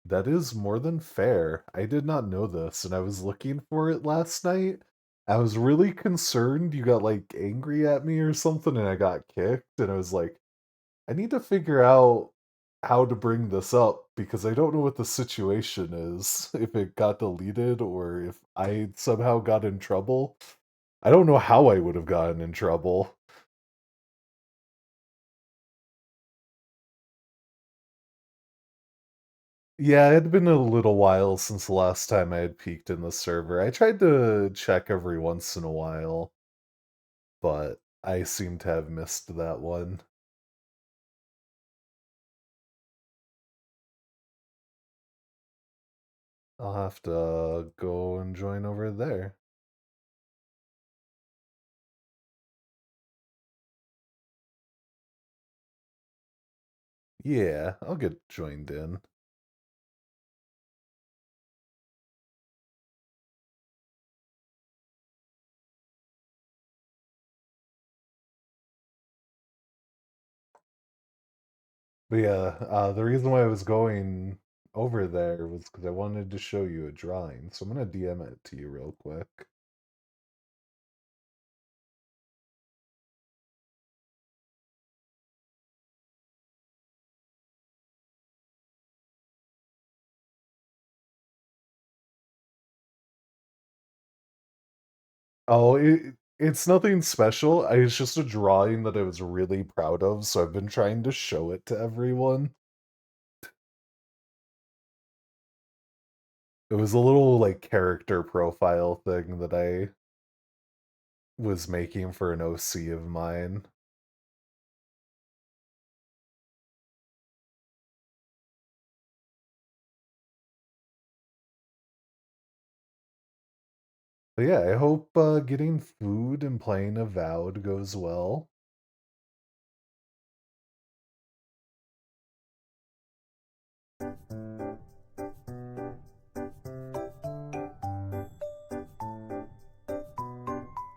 That is more than fair. I did not know this, and I was looking for it last night. I was really concerned you got like angry at me or something, and I got kicked. And I was like, I need to figure out how to bring this up because I don't know what the situation is. If it got deleted or if I somehow got in trouble. I don't know how I would have gotten in trouble. Yeah, it had been a little while since the last time I had peeked in the server. I tried to check every once in a while, but I seem to have missed that one. I'll have to go and join over there. Yeah, I'll get joined in. But yeah, the reason why I was going over there was because I wanted to show you a drawing. So I'm gonna DM it to you real quick. Oh, it's nothing special. It's just a drawing that I was really proud of, so I've been trying to show it to everyone. It was a little like character profile thing that I was making for an OC of mine. But yeah, I hope getting food and playing Avowed goes well.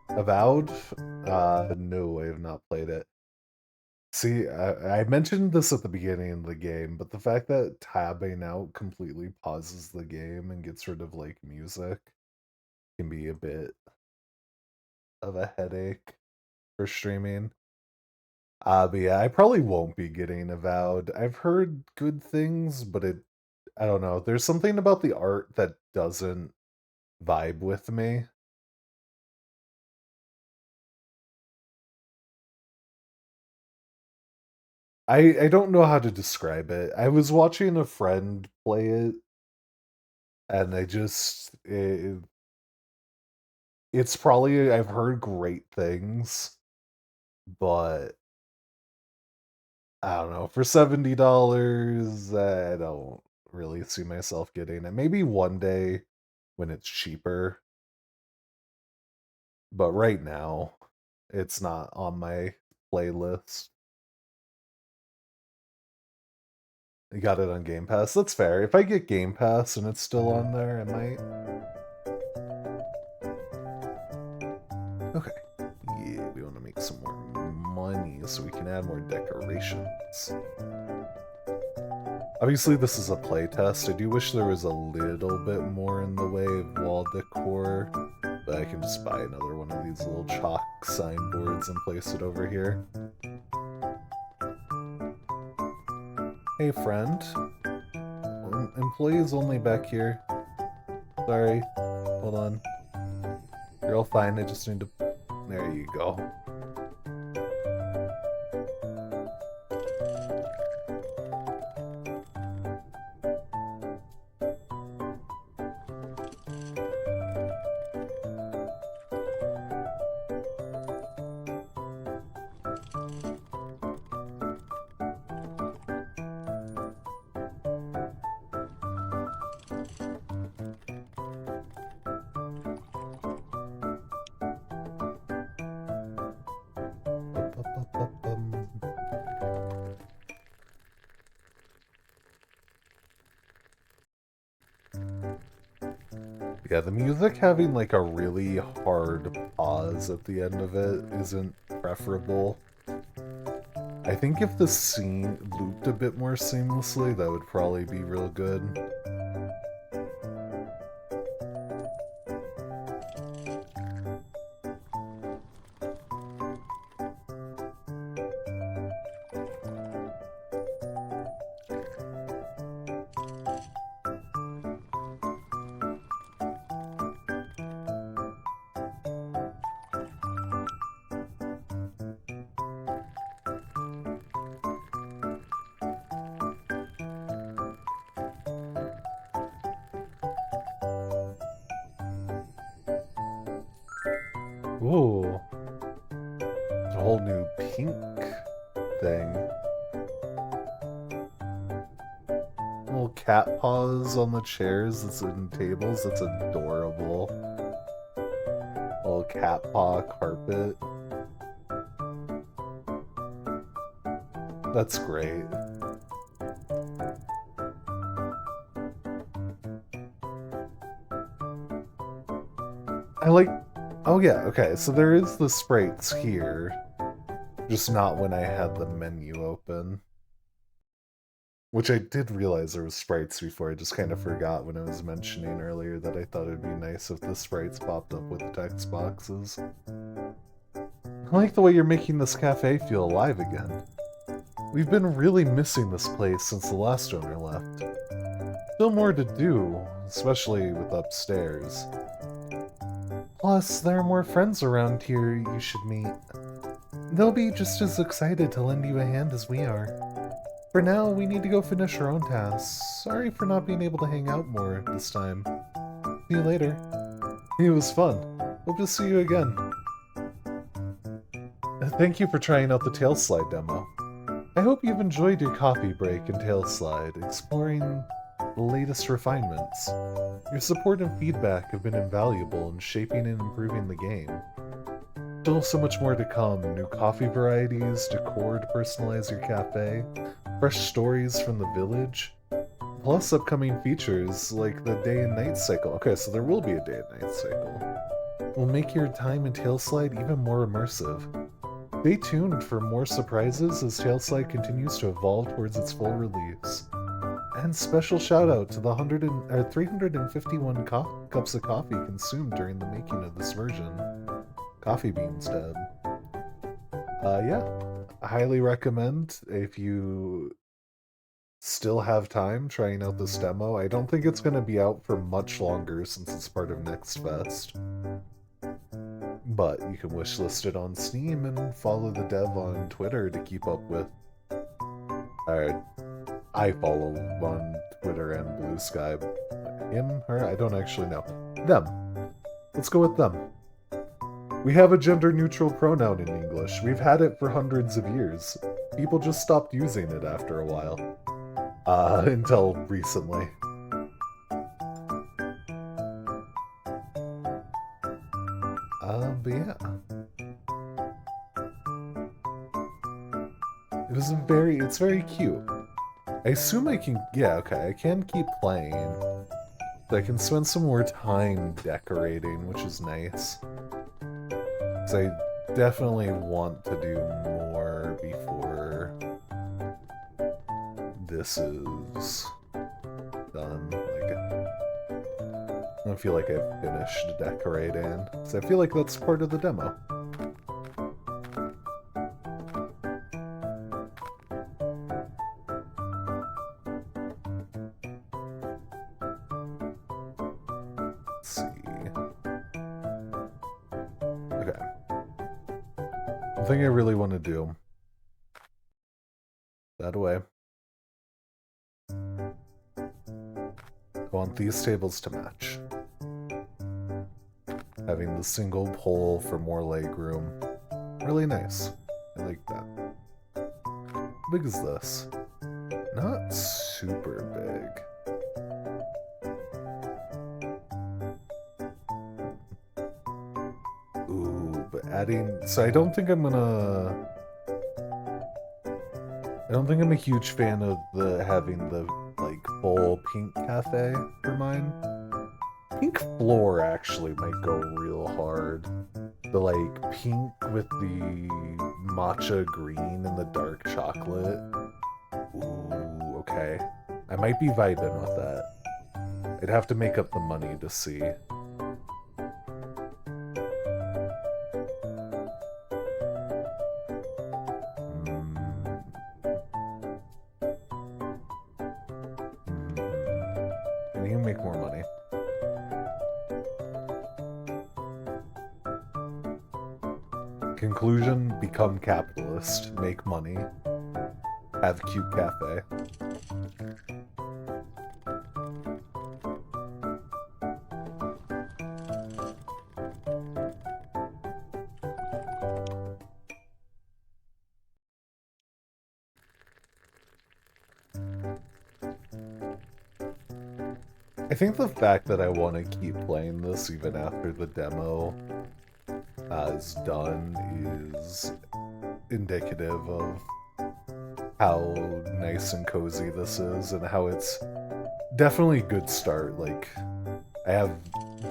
Avowed? No, I have not played it. See, I mentioned this at the beginning of the game, but the fact that tabbing out completely pauses the game and gets rid of like music can be a bit of a headache for streaming. But yeah, I probably won't be getting Avowed. I've heard good things, but I don't know. There's something about the art that doesn't vibe with me. I don't know how to describe it. I was watching a friend play it, and it's probably I've heard great things, but I don't know. For $70, I don't really see myself getting it. Maybe one day when it's cheaper, but right now it's not on my playlist. You got it on Game Pass. That's fair. If I get Game Pass and it's still on there, I might. Okay. Yeah, we want to make some more money so we can add more decorations. Obviously, this is a playtest. I do wish there was a little bit more in the way of wall decor, but I can just buy another one of these little chalk signboards and place it over here. Hey, friend. Employees only back here. Sorry. Hold on. You're all fine. I just need to... There you go. Yeah, the music having like a really hard pause at the end of it isn't preferable. I think if the scene looped a bit more seamlessly, that would probably be real good. Ooh. A whole new pink thing. Little cat paws on the chairs and tables. That's adorable. Little cat paw carpet. That's great. I like... Oh yeah, okay, so there is the sprites here. Just not when I had the menu open. Which I did realize there was sprites before, I just kind of forgot when I was mentioning earlier that I thought it'd be nice if the sprites popped up with the text boxes. I like the way you're making this cafe feel alive again. We've been really missing this place since the last owner left. Still more to do, especially with upstairs. Plus, there are more friends around here you should meet. They'll be just as excited to lend you a hand as we are. For now, we need to go finish our own tasks. Sorry for not being able to hang out more this time. See you later. It was fun. Hope to see you again. Thank you for trying out the Tailside demo. I hope you've enjoyed your coffee break in Tailside, exploring the latest refinements. Your support and feedback have been invaluable in shaping and improving the game. Still so much more to come. New coffee varieties, decor to personalize your cafe, fresh stories from the village, plus upcoming features like the day and night cycle. Okay, so there will be a day and night cycle. Will make your time in Tailslide even more immersive. Stay tuned for more surprises as Tailslide continues to evolve towards its full release. And special shout out to the 351 cups of coffee consumed during the making of this version. Coffee beans, Deb. Yeah, I highly recommend if you still have time trying out this demo. I don't think it's going to be out for much longer since it's part of Nextfest. But you can wishlist it on Steam and follow the dev on Twitter to keep up with. I follow on Twitter and Blue Sky. Him? Her? I don't actually know. Them. Let's go with them. We have a gender-neutral pronoun in English. We've had it for hundreds of years. People just stopped using it after a while. until recently. But yeah. It's very cute. I assume I can, yeah, okay, I can keep playing. So I can spend some more time decorating, which is nice. Because I definitely want to do more before this is done. Like, I don't feel like I've finished decorating. Because I feel like that's part of the demo. Thing I really want to do. That way. I want these tables to match. Having the single pole for more legroom. Really nice. I like that. How big is this? Not super big. Ooh, but adding... So I don't think I'm gonna... I don't think I'm a huge fan of having the, like, full pink cafe for mine. Pink floor actually might go real hard. The, like, pink with the matcha green and the dark chocolate. Ooh, okay. I might be vibing with that. I'd have to make up the money to see. Conclusion, become capitalist, make money, have a cute cafe. I think the fact that I want to keep playing this even after the demo is done is indicative of how nice and cozy this is and how it's definitely a good start. Like, I have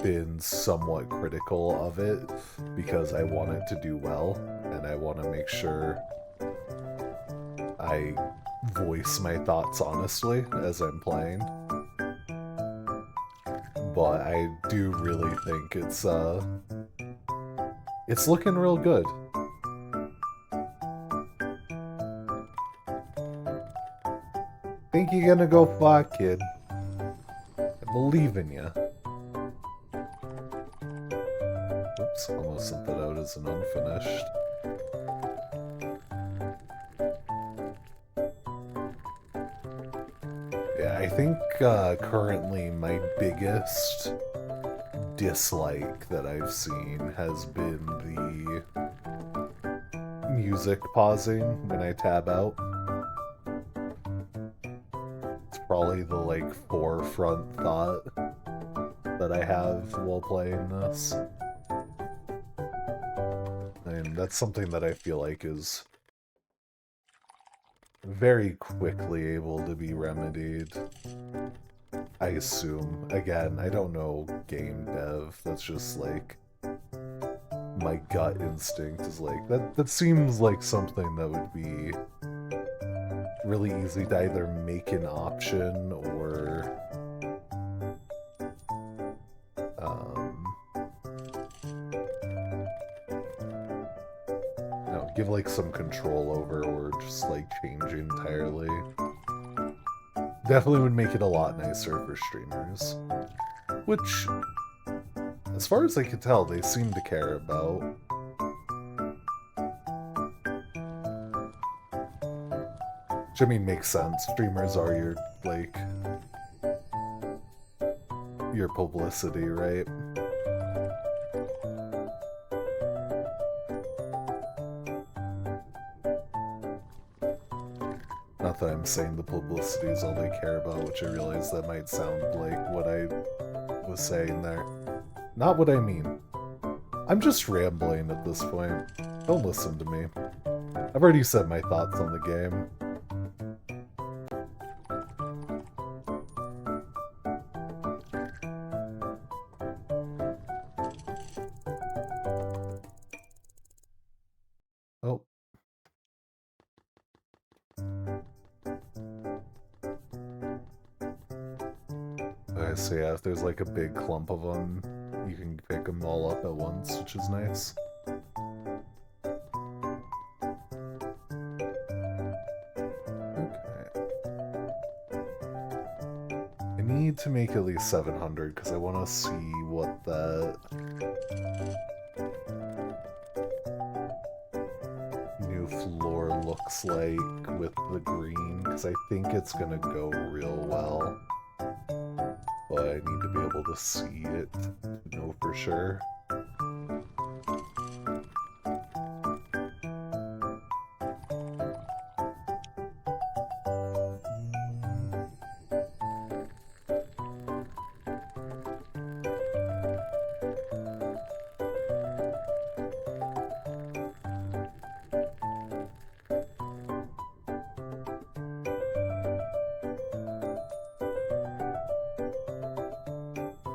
been somewhat critical of it because I want it to do well and I want to make sure I voice my thoughts honestly as I'm playing. But I do really think it's looking real good. Think you're gonna go far, kid. I believe in you. Oops, almost sent that out as an unfinished. Yeah, I think currently my biggest dislike that I've seen has been the music pausing when I tab out. It's probably the, like, forefront thought that I have while playing this. And that's something that I feel like is very quickly able to be remedied. I assume. Again, I don't know game dev. That's just like my gut instinct is like that seems like something that would be really easy to either make an option or give like some control over or just like change entirely. Definitely would make it a lot nicer for streamers. Which, as far as I can tell, they seem to care about. Which, I mean, makes sense. Streamers are your, like, your publicity, right? Not that I'm saying the publicity is all they care about, which I realize that might sound like what I was saying there. Not what I mean. I'm just rambling at this point. Don't listen to me. I've already said my thoughts on the game. Oh. Okay, so yeah, if there's like a big clump of them, you can pick them all up at once, which is nice. I need to make at least 700 because I want to see what that new floor looks like with the green, because I think it's gonna go real well. But I need to be able to see it to know for sure.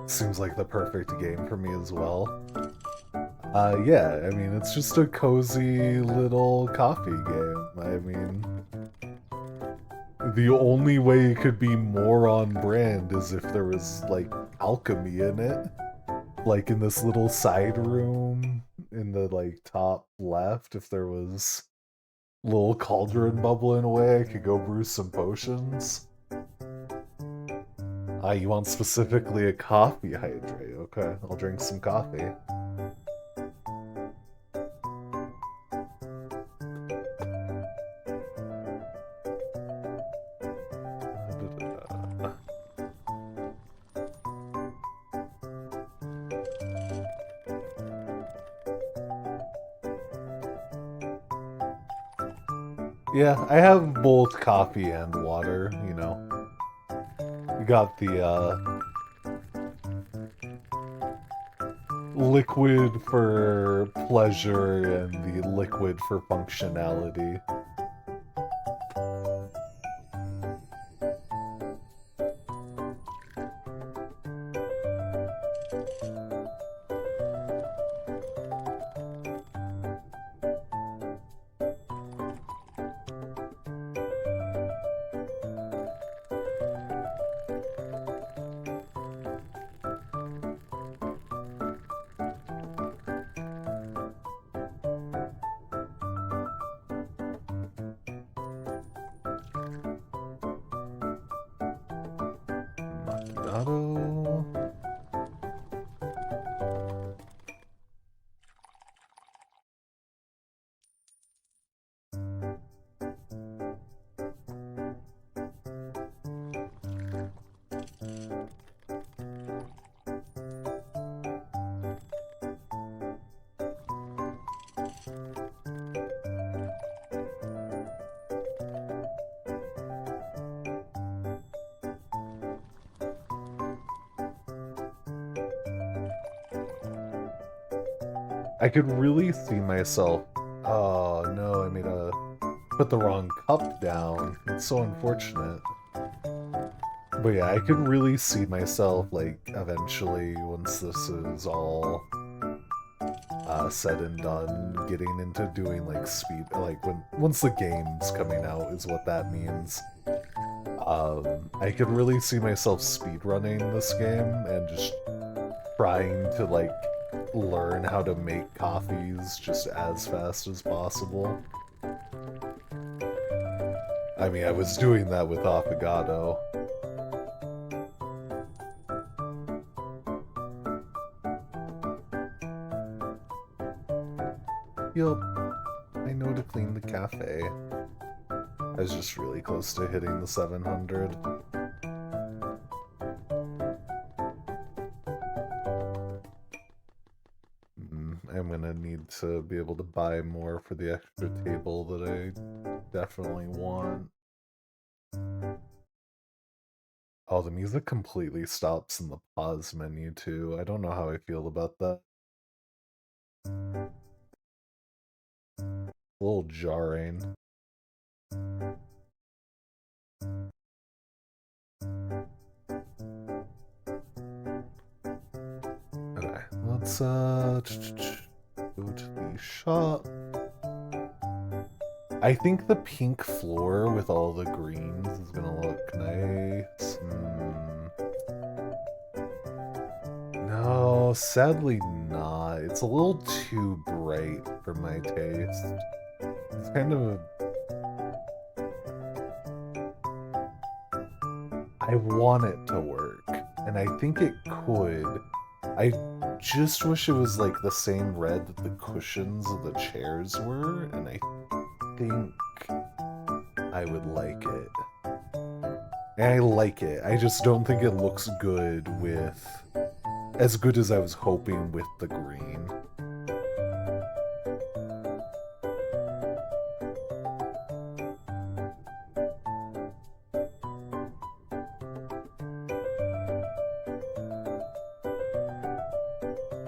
Seems like the perfect game for me as well. Yeah, I mean, it's just a cozy little coffee game. I mean, the only way it could be more on brand is if there was, like, alchemy in it. Like, in this little side room in the, like, top left, if there was a little cauldron bubbling away, I could go brew some potions. You want specifically a coffee hydrate. Okay, I'll drink some coffee. Yeah, I have both coffee and water, you know. We got the, liquid for pleasure and the liquid for functionality. Macchiato. I could really see myself. Oh no, I made a put the wrong cup down. It's so unfortunate. But yeah, I could really see myself, like, eventually, once this is all said and done, getting into doing, like, speed, like, once the game's coming out is what that means. I could really see myself speedrunning this game and just trying to, like, learn how to make coffees just as fast as possible. I mean, I was doing that with Affogato. Yup, I know to clean the cafe. I was just really close to hitting the 700. I'm gonna need to be able to buy more for the extra table that I definitely want. Oh, the music completely stops in the pause menu too. I don't know how I feel about that. A little jarring. Okay, let's go to the shop. I think the pink floor with all the greens is gonna look nice. No, sadly not. It's a little too bright for my taste. It's kind of... I want it to work, and I think it could. I just wish it was like the same red that the cushions of the chairs were, and I think I would like it. And I like it. I just don't think it looks good with... as good as I was hoping with the green.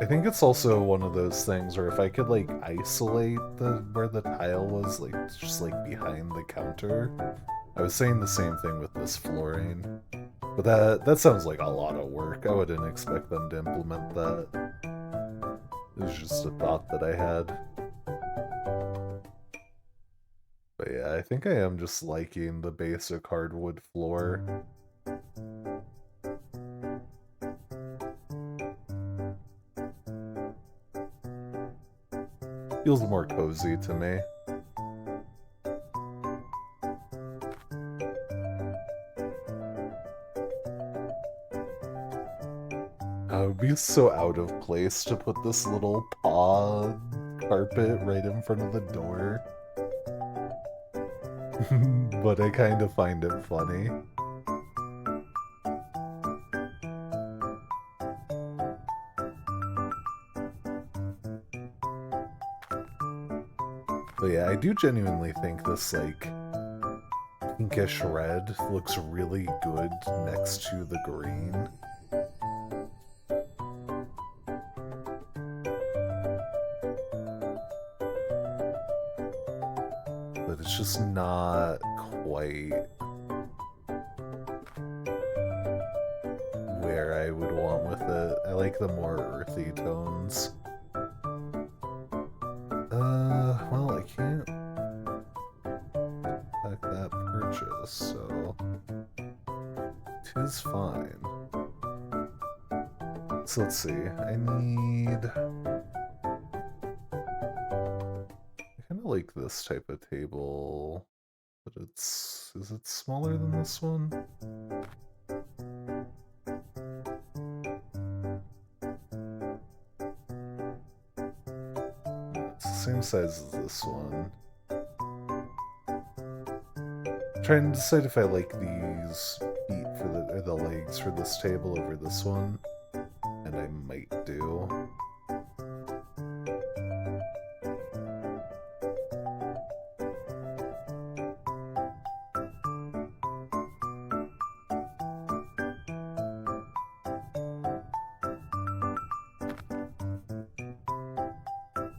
I think it's also one of those things where if I could like isolate the where the tile was, like just like behind the counter. I was saying the same thing with this flooring. But that sounds like a lot of work. I wouldn't expect them to implement that. It was just a thought that I had. But yeah, I think I am just liking the basic hardwood floor. Feels more cozy to me. It would be so out of place to put this little paw carpet right in front of the door. But I kind of find it funny. But yeah, I do genuinely think this, like, pinkish red looks really good next to the green. But it's just not quite where I would want with it. I like the more earthy tones. Well, I can't back that purchase, so tis fine. So let's see, I kind of like this type of table, but is it smaller than this one? It's the same size as this one. I'm trying to decide if I like these feet or the legs for this table over this one, and I might do.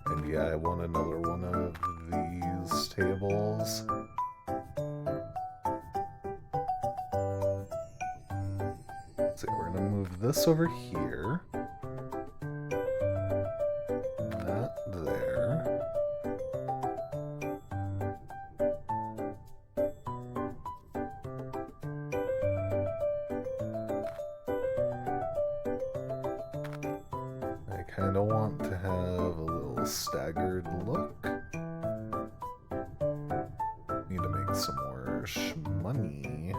And yeah, I want another one of these tables. So we're gonna move this over here. That there. I kind of want to have a little staggered look. Need to make some more money.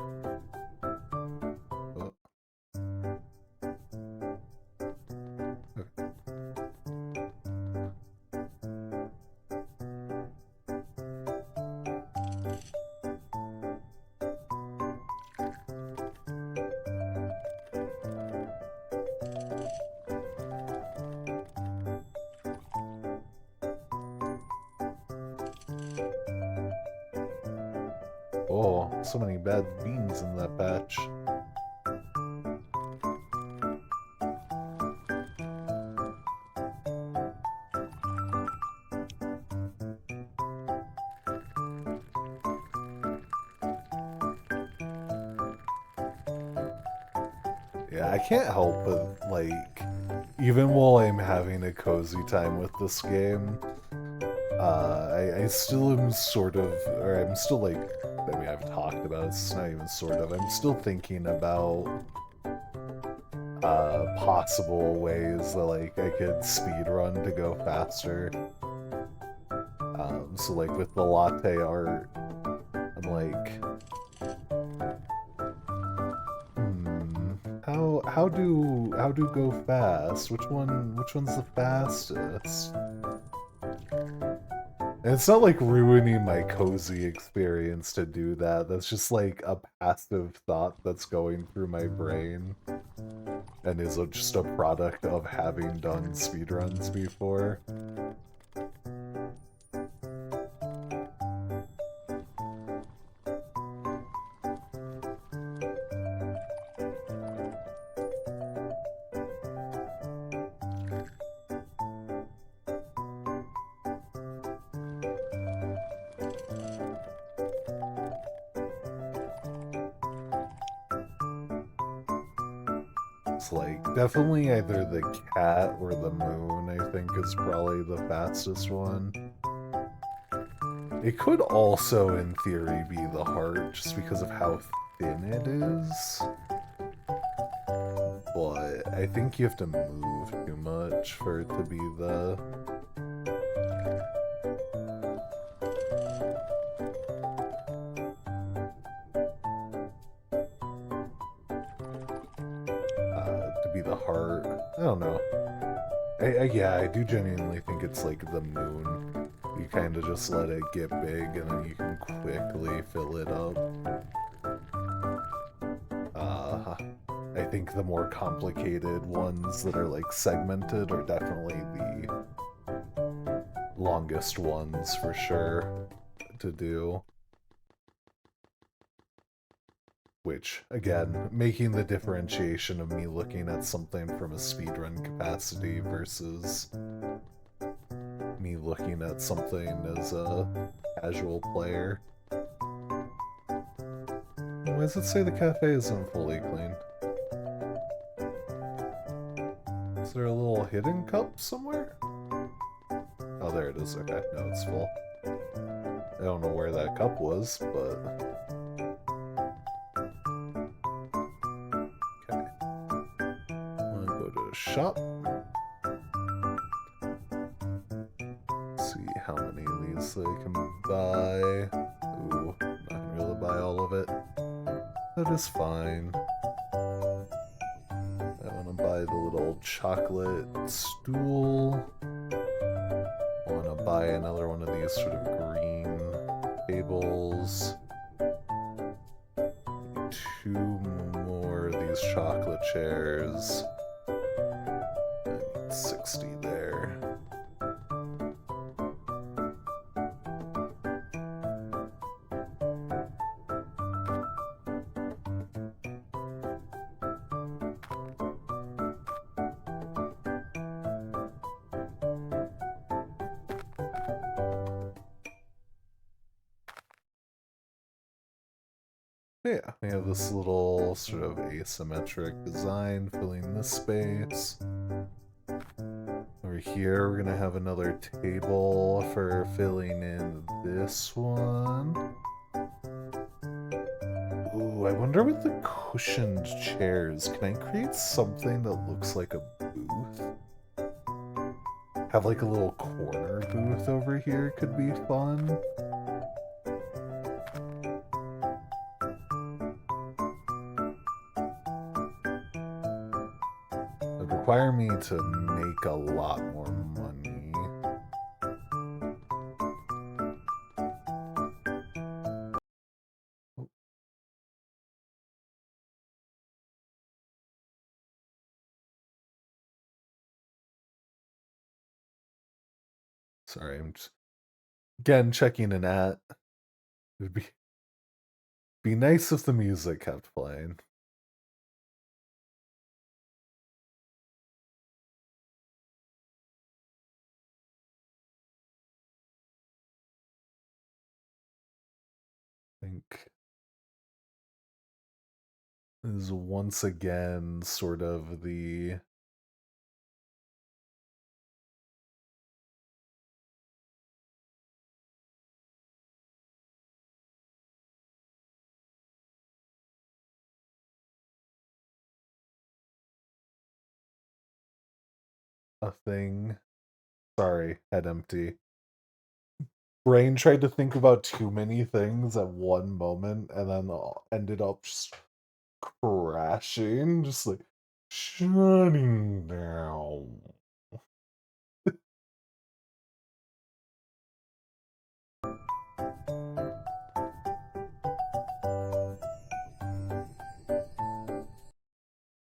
Oh. Okay. Oh, so many bad beans in that batch. Yeah, I can't help but, like, even while I'm having a cozy time with this game, I still am sort of, or I'm still like, I mean, I've talked about it, it's not even sort of, I'm still thinking about possible ways that, like, I could speed run to go faster. So, like, with the latte art, I'm like, hmm, how do go fast? Which one's the fastest? And it's not like ruining my cozy experience to do that. That's just like a passive thought that's going through my brain and is just a product of having done speedruns before. It's like definitely either the cat or the moon, I think, is probably the fastest one. It could also, in theory, be the heart just because of how thin it is. But I think you have to move too much for it to be the... to be the heart. I don't know. Yeah, I do genuinely think it's like the moon. You kind of just let it get big and then you can quickly fill it up. Uh, I think the more complicated ones that are like segmented are definitely the longest ones for sure to do. Which, again, making the differentiation of me looking at something from a speedrun capacity versus me looking at something as a casual player. Why does it say the cafe isn't fully clean? Is there a little hidden cup somewhere? Oh, there it is. Okay, no, it's full. I don't know where that cup was, but... Okay. I'm gonna go to the shop. See how many of these I can buy. Ooh, I'm not gonna be able to buy all of it. That is fine. I want to buy the little chocolate stool. I want to buy another one of these sort of green tables. Two more of these chocolate chairs. I need 60 there. Yeah, we have this little sort of asymmetric design filling this space. Over here, we're gonna have another table for filling in this one. Ooh, I wonder with the cushioned chairs, can I create something that looks like a booth? Have like a little corner booth over here could be fun. It'd require me to make a lot more money. Oh, sorry, I'm just again checking an at. It'd be nice if the music kept playing. I think is once again sort of the a thing. Sorry, head empty. Brain tried to think about too many things at one moment and then ended up just crashing, just like shutting down.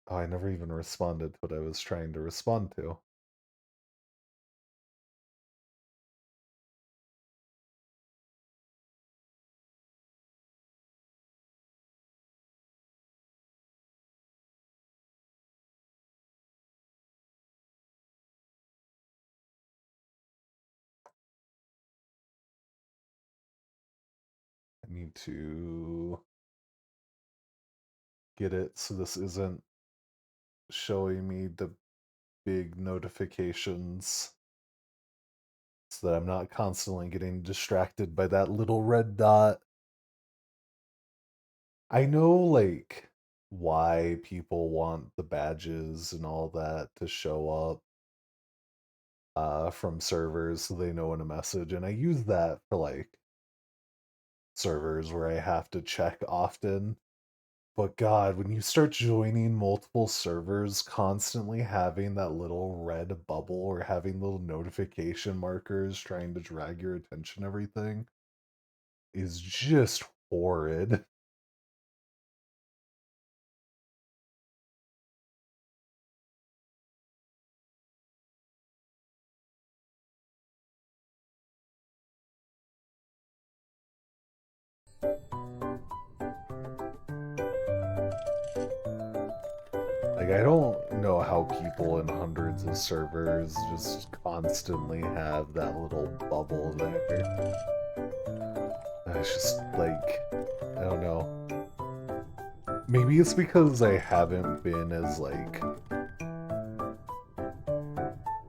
Oh, I never even responded to what I was trying to respond to. I need to get it so this isn't showing me the big notifications so that I'm not constantly getting distracted by that little red dot. I know, like, why people want the badges and all that to show up from servers so they know when a message, and I use that for like servers where I have to check often. But God, when you start joining multiple servers, constantly having that little red bubble or having little notification markers trying to drag your attention, everything is just horrid. Like, I don't know how people in hundreds of servers just constantly have that little bubble there. It's just like, I don't know. Maybe it's because I haven't been as, like,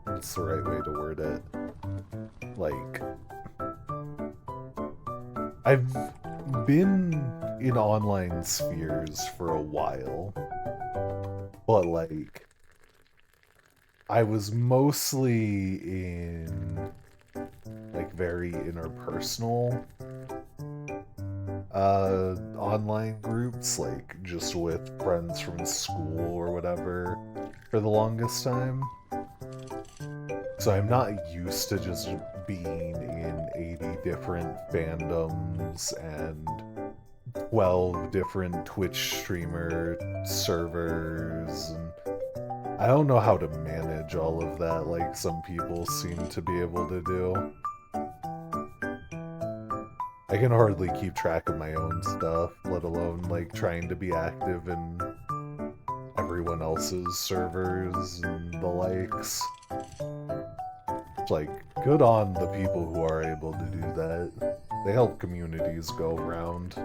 what's the right way to word it? Like, I've been in online spheres for a while, but, like, I was mostly in, like, very interpersonal online groups, like just with friends from school or whatever for the longest time. So I'm not used to just being in 80 different fandoms and 12 different Twitch streamer servers, and I don't know how to manage all of that like some people seem to be able to do. I can hardly keep track of my own stuff, let alone like trying to be active in everyone else's servers and the likes. It's like, good on the people who are able to do that. They help communities go around.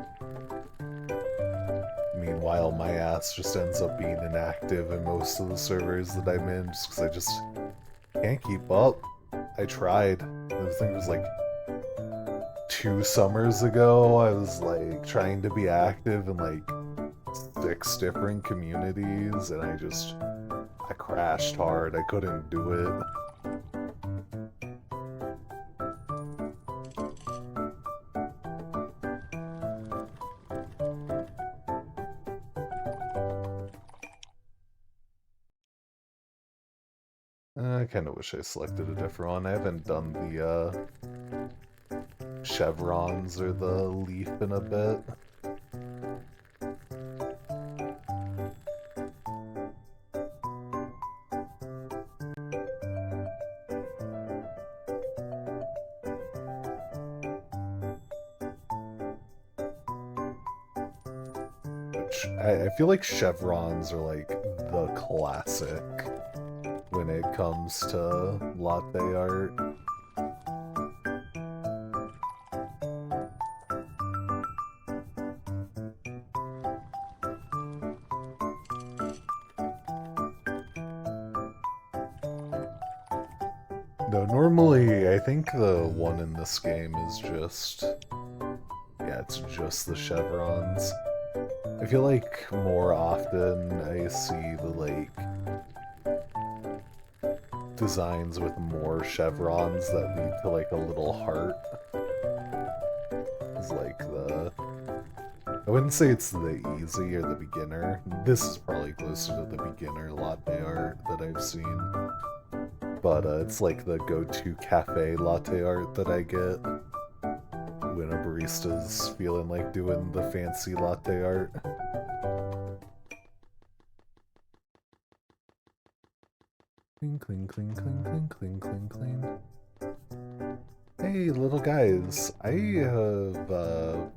Meanwhile, my ass just ends up being inactive in most of the servers that I'm in just because I just can't keep up. I tried. The thing was like 2 summers ago, I was like trying to be active in like 6 different communities, and I crashed hard. I couldn't do it. I kind of wish I selected a different one. I haven't done the chevrons or the leaf in a bit. I feel like chevrons are like the classic when it comes to latte art. No, normally I think the one in this game is just... Yeah, it's just the chevrons. I feel like more often I see the, like, designs with more chevrons that lead to, like, a little heart. It's like the... I wouldn't say it's the easy or the beginner. This is probably closer to the beginner latte art that I've seen. But it's like the go-to cafe latte art that I get when a barista's feeling like doing the fancy latte art. Cling, cling, cling, cling, cling, cling, cling, cling. Hey, little guys. I have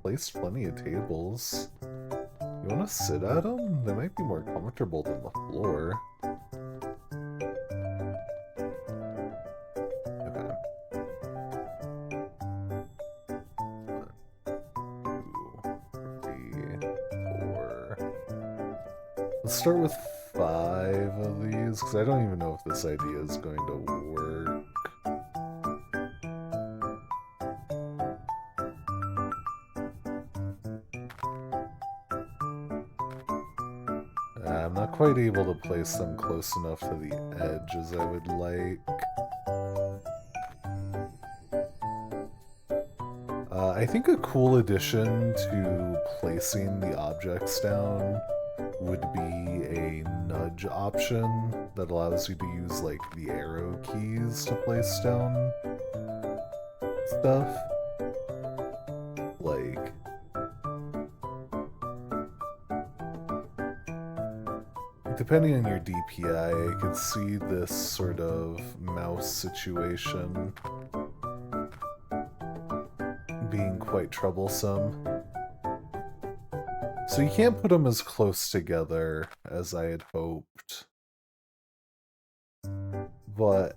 placed plenty of tables. You want to sit at them? They might be more comfortable than the floor. Okay. 1, 2, 3, 4. Let's start with 5 of these, because I don't even know if this idea is going to work. I'm not quite able to place them close enough to the edge as I would like. I think a cool addition to placing the objects down would be a nudge option that allows you to use, like, the arrow keys to place down stuff. Like, depending on your DPI, I could see this sort of mouse situation being quite troublesome. So you can't put them as close together as I had hoped. But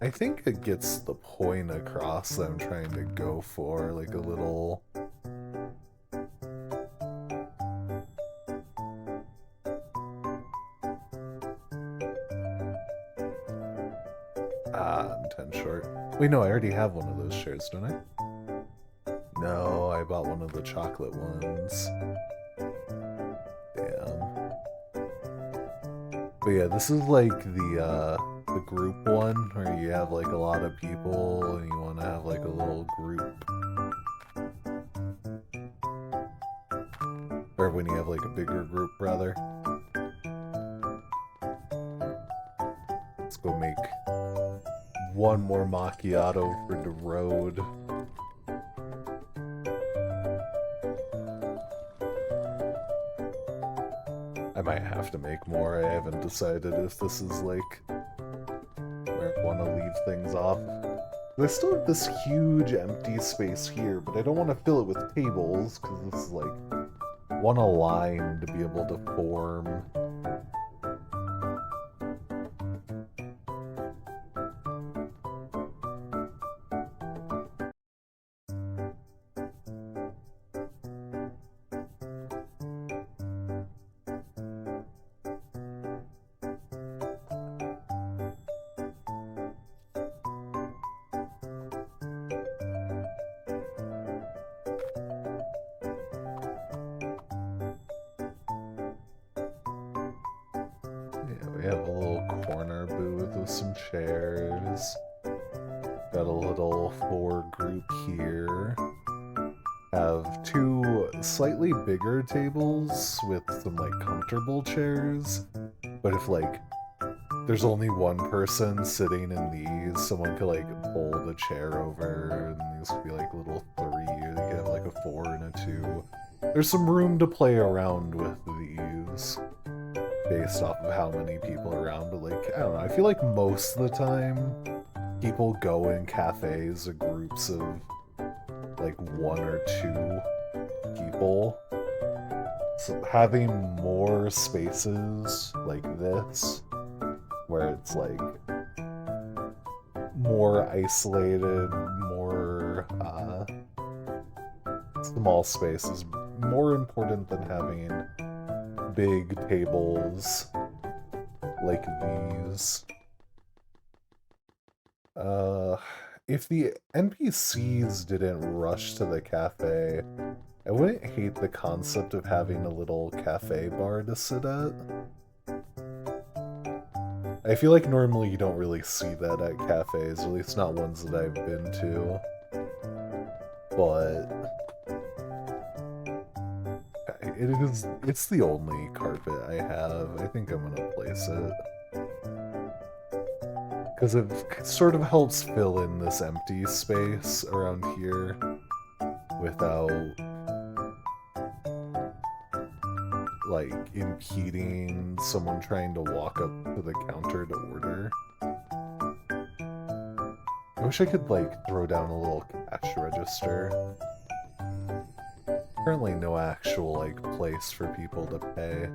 I think it gets the point across that I'm trying to go for, like a little... I'm 10 short. Wait, no, I already have one of those chairs, don't I? No, I bought one of the chocolate ones. Damn. But yeah, this is like the group one, where you have like a lot of people and you want to have like a little group. Or when you have like a bigger group, rather. Let's go make one more macchiato for the road. I might have to make more. I haven't decided if this is like where I want to leave things off. I still have this huge empty space here, but I don't want to fill it with tables because this is like want a line to be able to form. We have a little corner booth with some chairs. Got a little 4 group here. Have 2 slightly bigger tables with some like comfortable chairs. But if like there's only one person sitting in these, someone could like pull the chair over and these could be like little 3, or you could have like a 4 and a 2. There's some room to play around with these based off of how many people are around, but like, I don't know, I feel like most of the time people go in cafes or groups of like 1 or 2 people. So having more spaces like this, where it's like more isolated, more small space is more important than having big tables like these. Uh, if the NPCs didn't rush to the cafe, I wouldn't hate the concept of having a little cafe bar to sit at. I feel like normally you don't really see that at cafes, at least not ones that I've been to. But it's the only carpet I have. I think I'm gonna place it. Because it sort of helps fill in this empty space around here without, like, impeding someone trying to walk up to the counter to order. I wish I could, like, throw down a little cash register. Currently no actual, like, place for people to pay.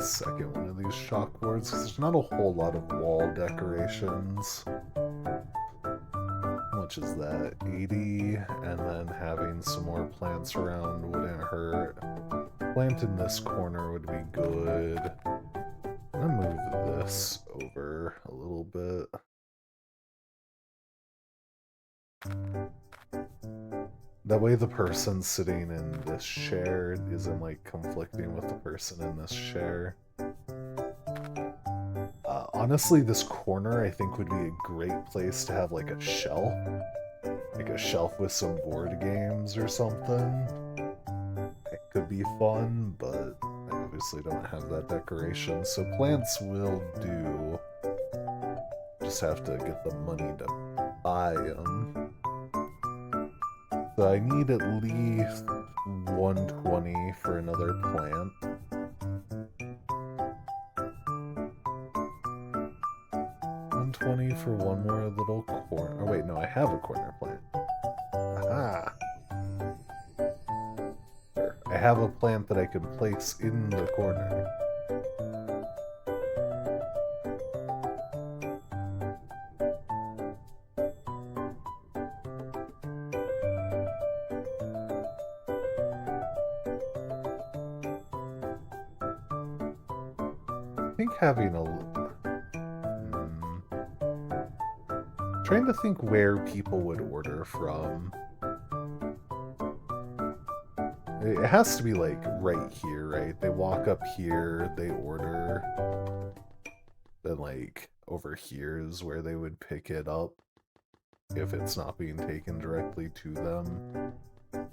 Second one of these chalkboards because there's not a whole lot of wall decorations. How much is that? 80, and then having some more plants around wouldn't hurt. Plant in this corner would be good. I'm gonna move this over a little bit. That way the person sitting in this chair isn't, like, conflicting with the person in this chair. Honestly, this corner I think would be a great place to have, like, a shelf. Like a shelf with some board games or something. It could be fun, but I obviously don't have that decoration, so plants will do. Just have to get the money to buy them. So I need at least 120 for another plant. 120 for one more little corner. Oh wait, no, I have a corner plant. Aha! I have a plant that I can place in the corner. I think having a... Trying to think where people would order from. It has to be, like, right here, right? They walk up here, they order. Then, like, over here is where they would pick it up if it's not being taken directly to them.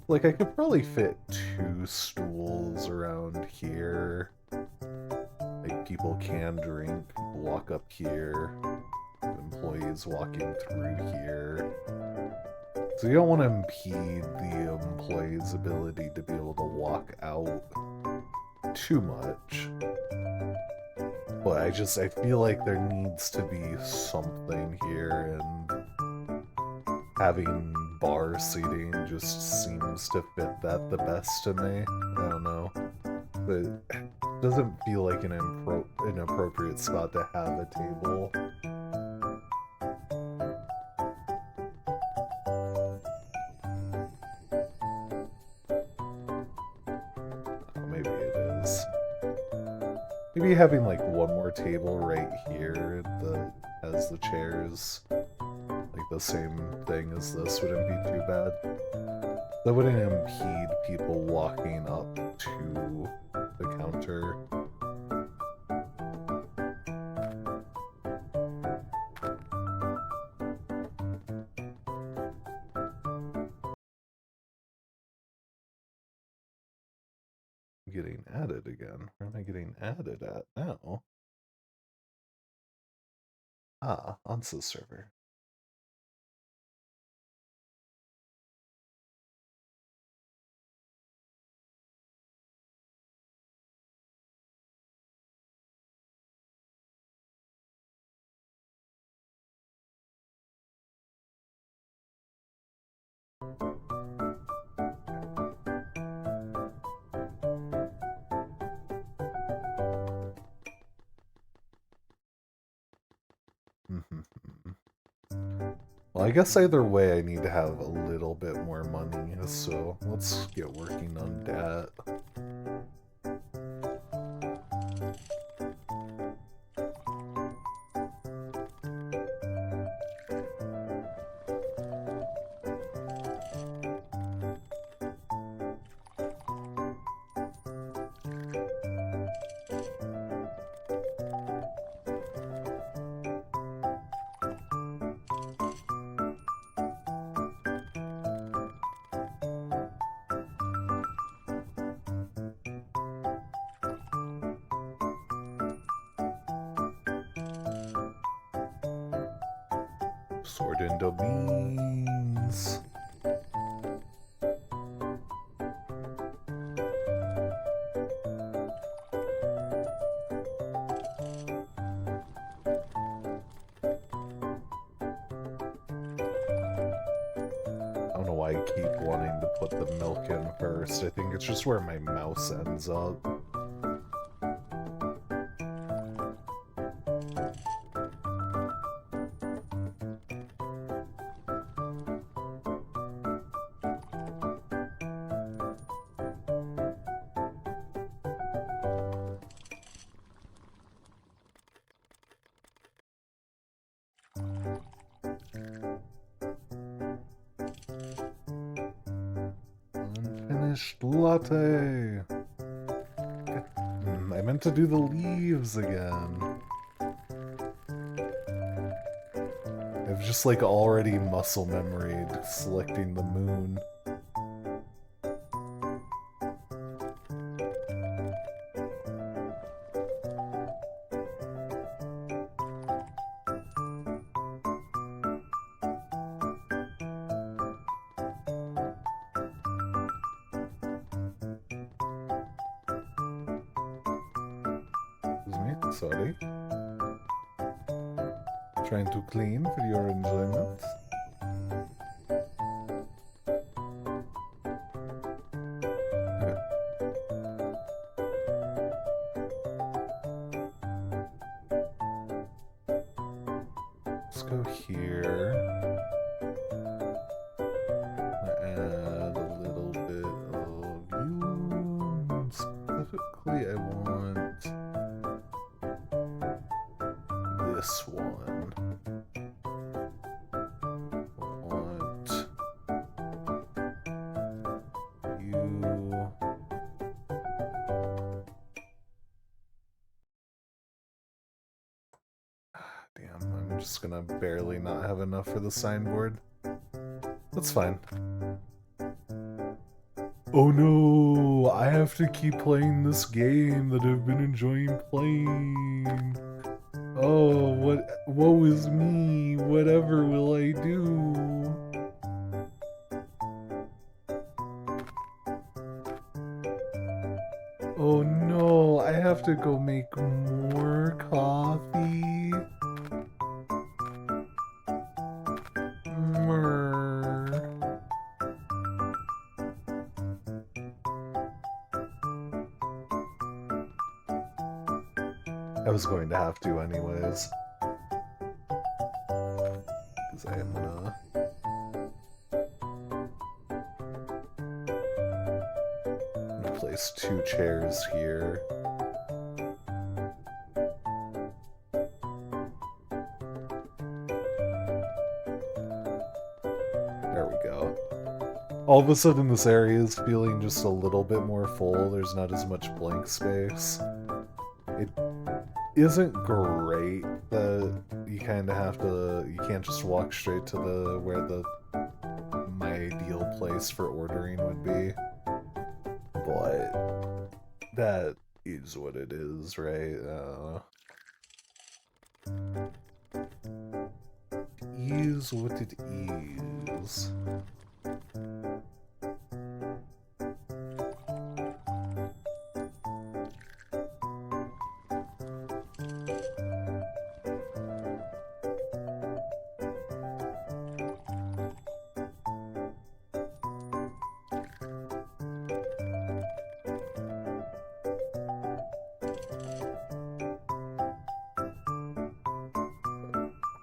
Like, I could probably fit 2 stools around here. Like, people can drink, walk up here. Employees walking through here. So you don't want to impede the employee's ability to be able to walk out too much. But I feel like there needs to be something here, and having bar seating just seems to fit that the best to me. I don't know. But it doesn't feel like an appropriate spot to have a table. Maybe having, like, one more table right here that has the chairs, like the same thing as this, wouldn't be too bad. That wouldn't impede people walking up to the counter. Getting added again. Where am I getting added at now? Ah, onto the server. Well, I guess either way I need to have a little bit more money, so let's get working on that. Sort into beans. I don't know why I keep wanting to put the milk in first. I think it's just where my mouse ends up. Unfinished latte. I meant to do the leaves again. I've just like already muscle memoried selecting the moon. Sorry. Trying to clean for your enjoyment. Okay. Let's go here. Add a little bit of you. Specifically, I want this one. Want you. Damn, I'm just gonna barely not have enough for the signboard. That's fine. Oh no, I have to keep playing this game that I've been enjoying playing. Oh, woe is me, whatever will I do? Oh no, I have to go make more coffee. I was going to have to anyways. Because I am gonna... place 2 chairs here. There we go. All of a sudden this area is feeling just a little bit more full. There's not as much blank space. It isn't great that you kind of have to... You can't just walk straight to the... where the... my ideal place for ordering would be. But that is what it is, right? Is what it is.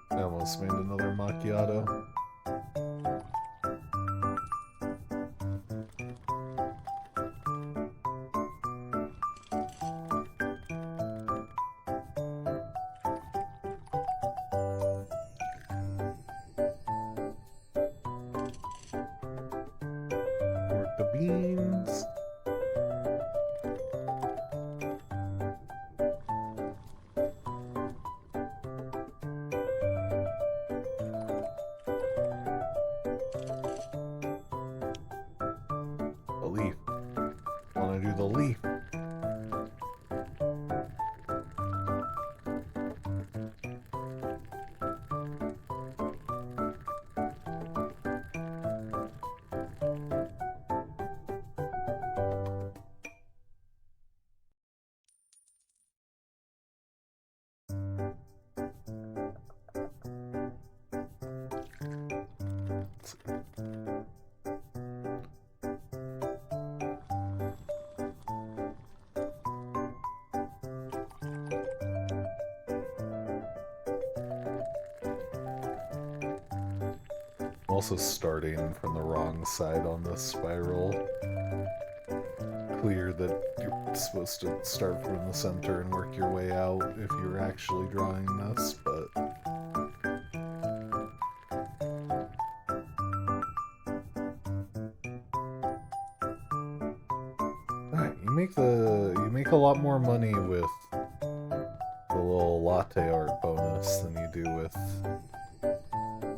I almost made another macchiato. beans. A leaf. I want to do the leaf. Also starting from the wrong side on this spiral. Clear that you're supposed to start from the center and work your way out if you're actually drawing this, but... Alright, you make a lot more money with the little latte art bonus than you do with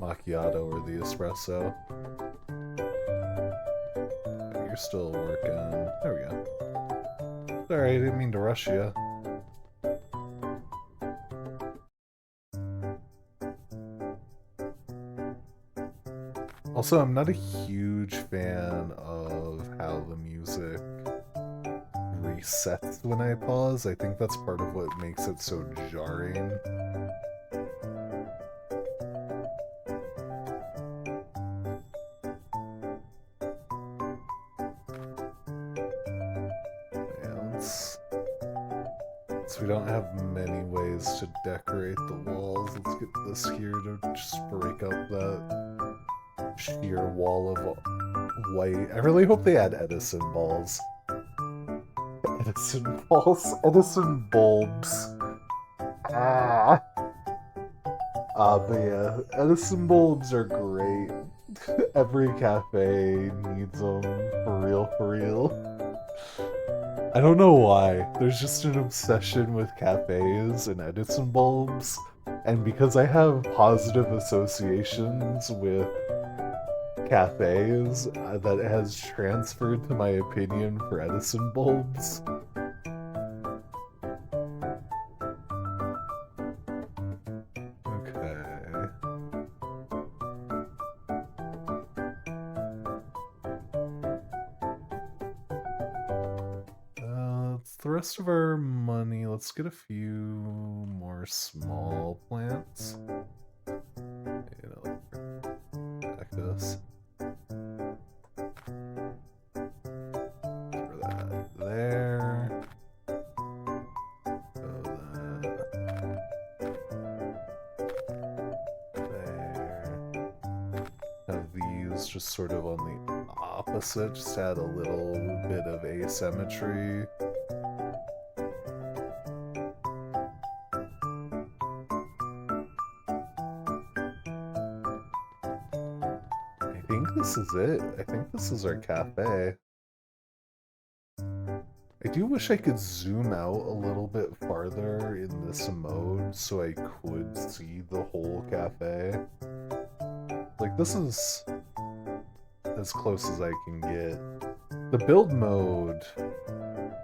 macchiato or the espresso. You're still working. There we go. Sorry, I didn't mean to rush you. Also, I'm not a huge fan of how the music resets when I pause. I think that's part of what makes it so jarring. We don't have many ways to decorate the walls. Let's get this here to just break up that sheer wall of white. I really hope they add Edison balls. Edison balls? Edison bulbs. But yeah, Edison bulbs are great. Every cafe needs them, for real, for real. I don't know why. There's just an obsession with cafes and Edison bulbs, and because I have positive associations with cafes, that has transferred to my opinion for Edison bulbs. The rest of our money, let's get a few more small plants. You know, like this. Throw that there. Throw that there. Have these just sort of on the opposite, just add a little bit of asymmetry. This is it. I think this is our cafe. I do wish I could zoom out a little bit farther in this mode so I could see the whole cafe. Like, this is as close as I can get. The build mode,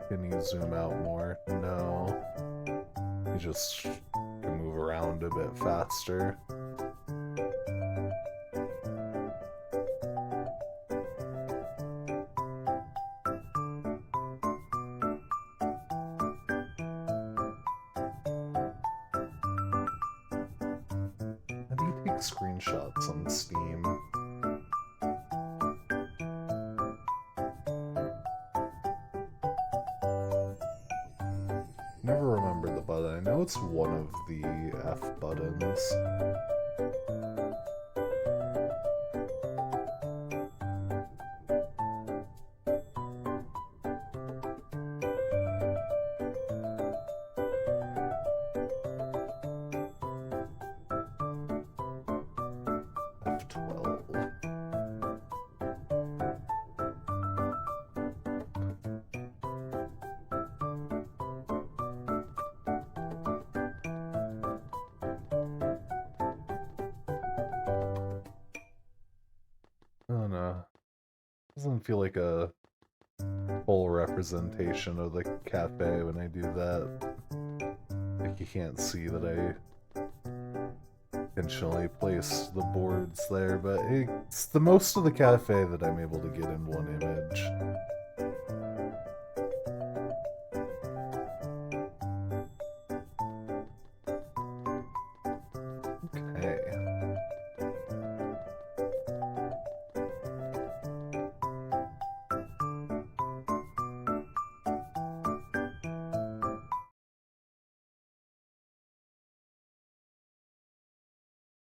can you zoom out more? No. You just can move around a bit faster. Screenshots on Steam. Never remember the button. I know it's one of the F buttons. doesn't feel like a full representation of the cafe when I do that. Like, you can't see that I intentionally place the boards there, but it's the most of the cafe that I'm able to get in one image. Okay.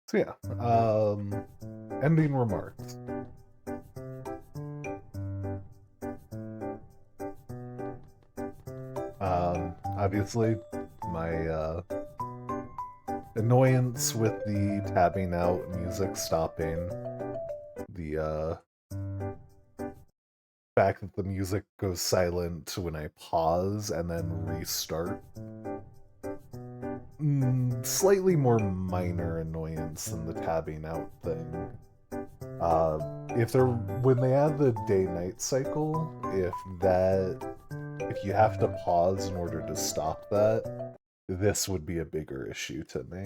So yeah, ending remarks. Obviously, my annoyance with the tabbing out, music stopping, the fact that the music goes silent when I pause and then restart. Slightly more minor annoyance than the tabbing out thing. When they add the day-night cycle, if you have to pause in order to stop that, this would be a bigger issue to me.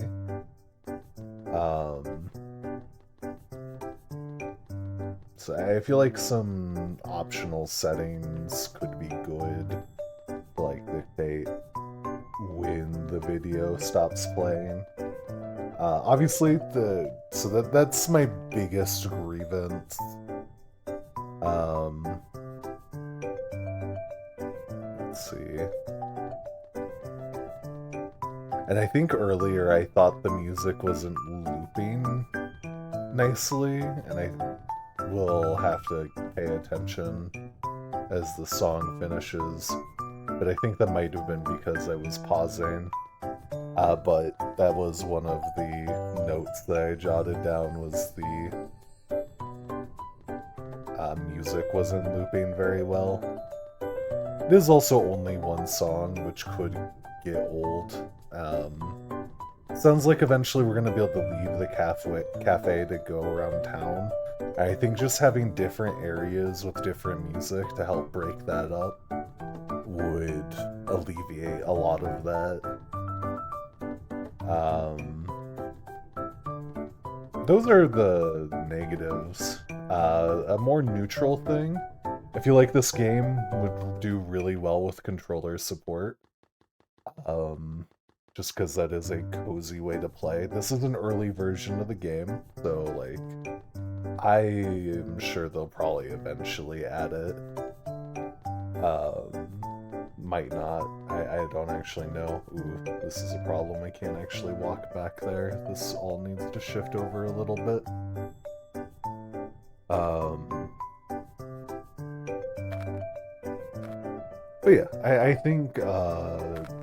So I feel like some optional settings could be good, like dictate when the video stops playing. Obviously, that's my biggest grievance. Let's see. And I think earlier I thought the music wasn't looping nicely, and I will have to pay attention as the song finishes. But I think that might have been because I was pausing. But that was one of the notes that I jotted down, was the music wasn't looping very well. It is also only one song, which could get old. Sounds like eventually we're going to be able to leave the cafe to go around town. I think just having different areas with different music to help break that up would alleviate a lot of that. Those are the negatives. A more neutral thing, I feel like this game would do really well with controller support. Just because that is a cozy way to play. This is an early version of the game, so, like, I am sure they'll probably eventually add it. Might not. I don't actually know. Ooh, this is a problem. I can't actually walk back there. This all needs to shift over a little bit. But yeah, I think,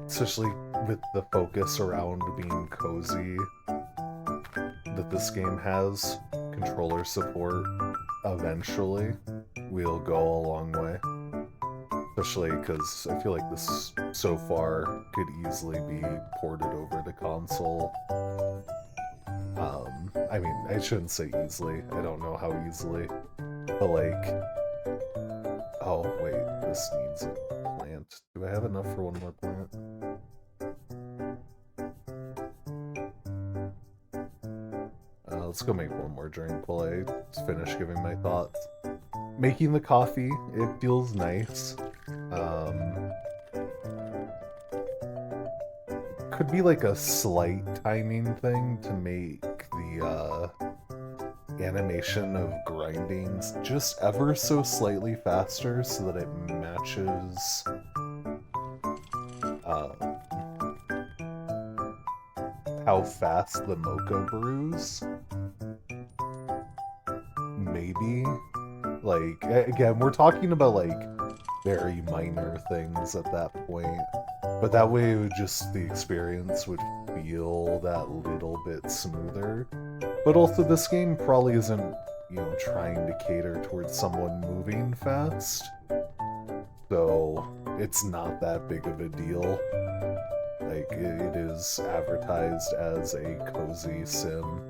especially with the focus around being cozy that this game has, controller support eventually will go a long way. Especially because I feel like this, so far, could easily be ported over to console. I mean, I shouldn't say easily. I don't know how easily. But, like... Oh, wait, this needs a plant. Do I have enough for one more plant? Let's go make one more drink while I finish giving my thoughts. Making the coffee, it feels nice. Could be like a slight timing thing to make the animation of grinding just ever so slightly faster so that it matches how fast the mocha brews. Maybe. Like, again, we're talking about, like, very minor things at that point. But that way, the experience would feel that little bit smoother. But also, this game probably isn't, trying to cater towards someone moving fast. So, it's not that big of a deal. Like, it is advertised as a cozy sim.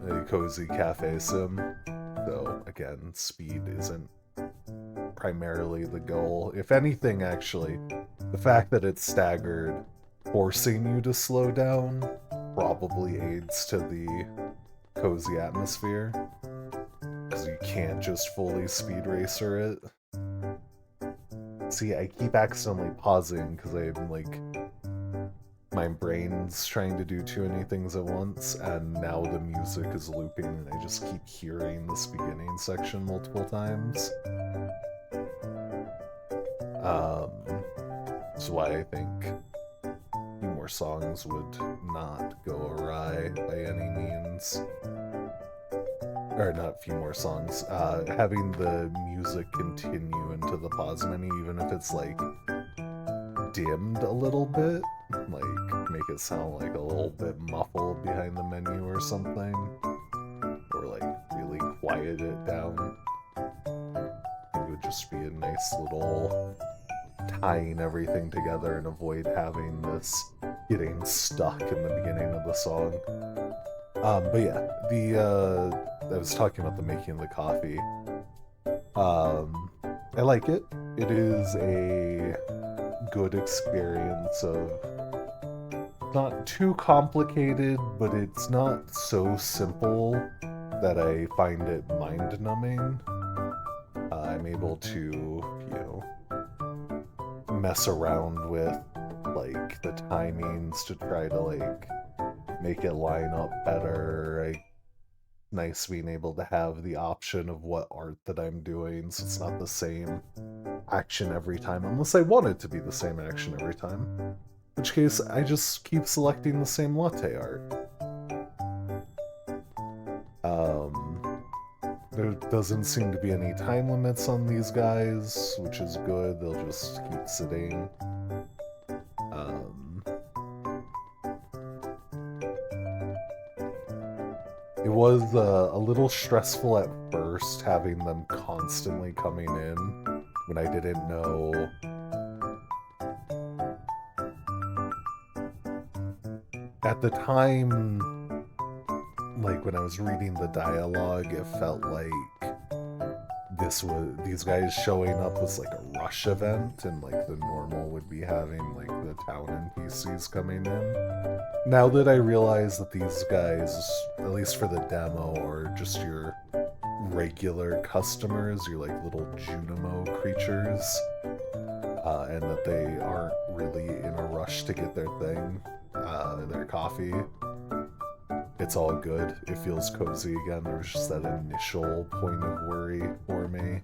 A cozy cafe sim. though, again, speed isn't primarily the goal. If anything, actually, the fact that it's staggered, forcing you to slow down, probably aids to the cozy atmosphere. Because you can't just fully speed racer it. See, I keep accidentally pausing because I'm like, my brain's trying to do too many things at once, and now the music is looping and I just keep hearing this beginning section multiple times. That's why I think a few more songs would not go awry by any means. Or not a few more songs. Having the music continue into the pause menu, even if it's like dimmed a little bit, like make it sound like a little bit muffled behind the menu or something, or like really quiet it down. It would just be a nice little tying everything together and avoid having this getting stuck in the beginning of the song. But yeah, I was talking about the making of the coffee. I like it. It is a good experience of not too complicated, but it's not so simple that I find it mind-numbing. I'm able to, mess around with, like, the timings to try to, like, make it line up better. Nice being able to have the option of what art that I'm doing, so it's not the same action every time, unless I want it to be the same action every time. In which case, I just keep selecting the same latte art. There doesn't seem to be any time limits on these guys, which is good. They'll just keep sitting. It was a little stressful at first having them constantly coming in when I didn't know. At the time, like when I was reading the dialogue, it felt like these guys showing up was like a rush event, and like the normal would be having like the town NPCs coming in. Now that I realize that these guys, at least for the demo, are just your regular customers, your like little Junimo creatures, and that they aren't really in a rush to get their thing, their coffee, it's all good. It feels cozy again. There was just that initial point of worry for me.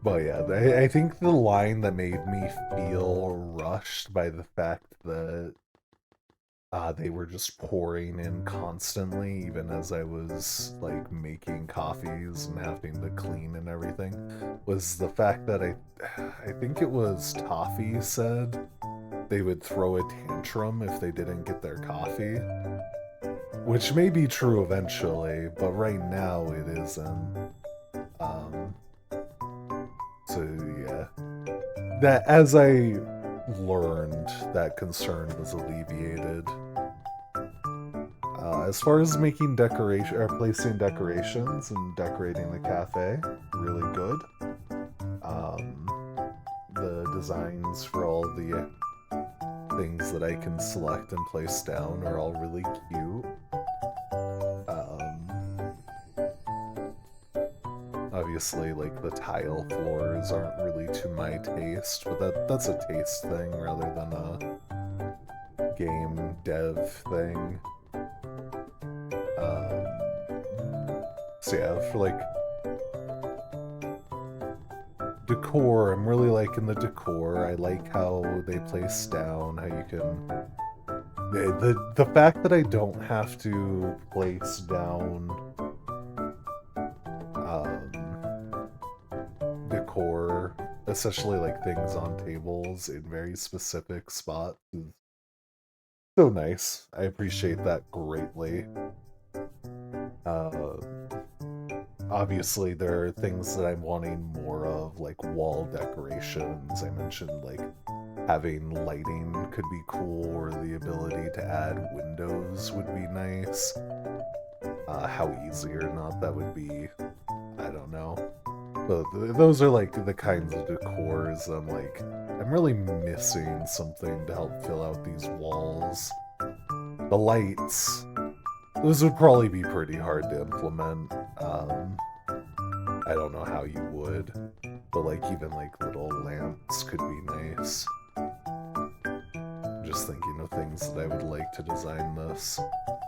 But yeah, I think the line that made me feel rushed by the fact that they were just pouring in constantly, even as I was like making coffees and having to clean and everything, was the fact that I think it was Toffee said they would throw a tantrum if they didn't get their coffee. Which may be true eventually, but right now it isn't. So yeah. That, as I learned, that concern was alleviated. As far as making decoration or placing decorations and decorating the cafe, really good. The designs for all the things that I can select and place down are all really cute. Obviously, like, the tile floors aren't really to my taste, but that's a taste thing rather than a game dev thing. So yeah, for like decor, I'm really liking the decor. I like how they place down, how you can... The fact that I don't have to place down decor, especially like things on tables in very specific spots, is so nice. I appreciate that greatly. Obviously, there are things that I'm wanting more of, like wall decorations. I mentioned like having lighting could be cool, or the ability to add windows would be nice. How easy or not that would be, I don't know. But those are like the kinds of decors I'm really missing something to help fill out these walls. The lights, those would probably be pretty hard to implement. I don't know how you would, but like even like little lamps could be nice. Just thinking of things that I would like to design this.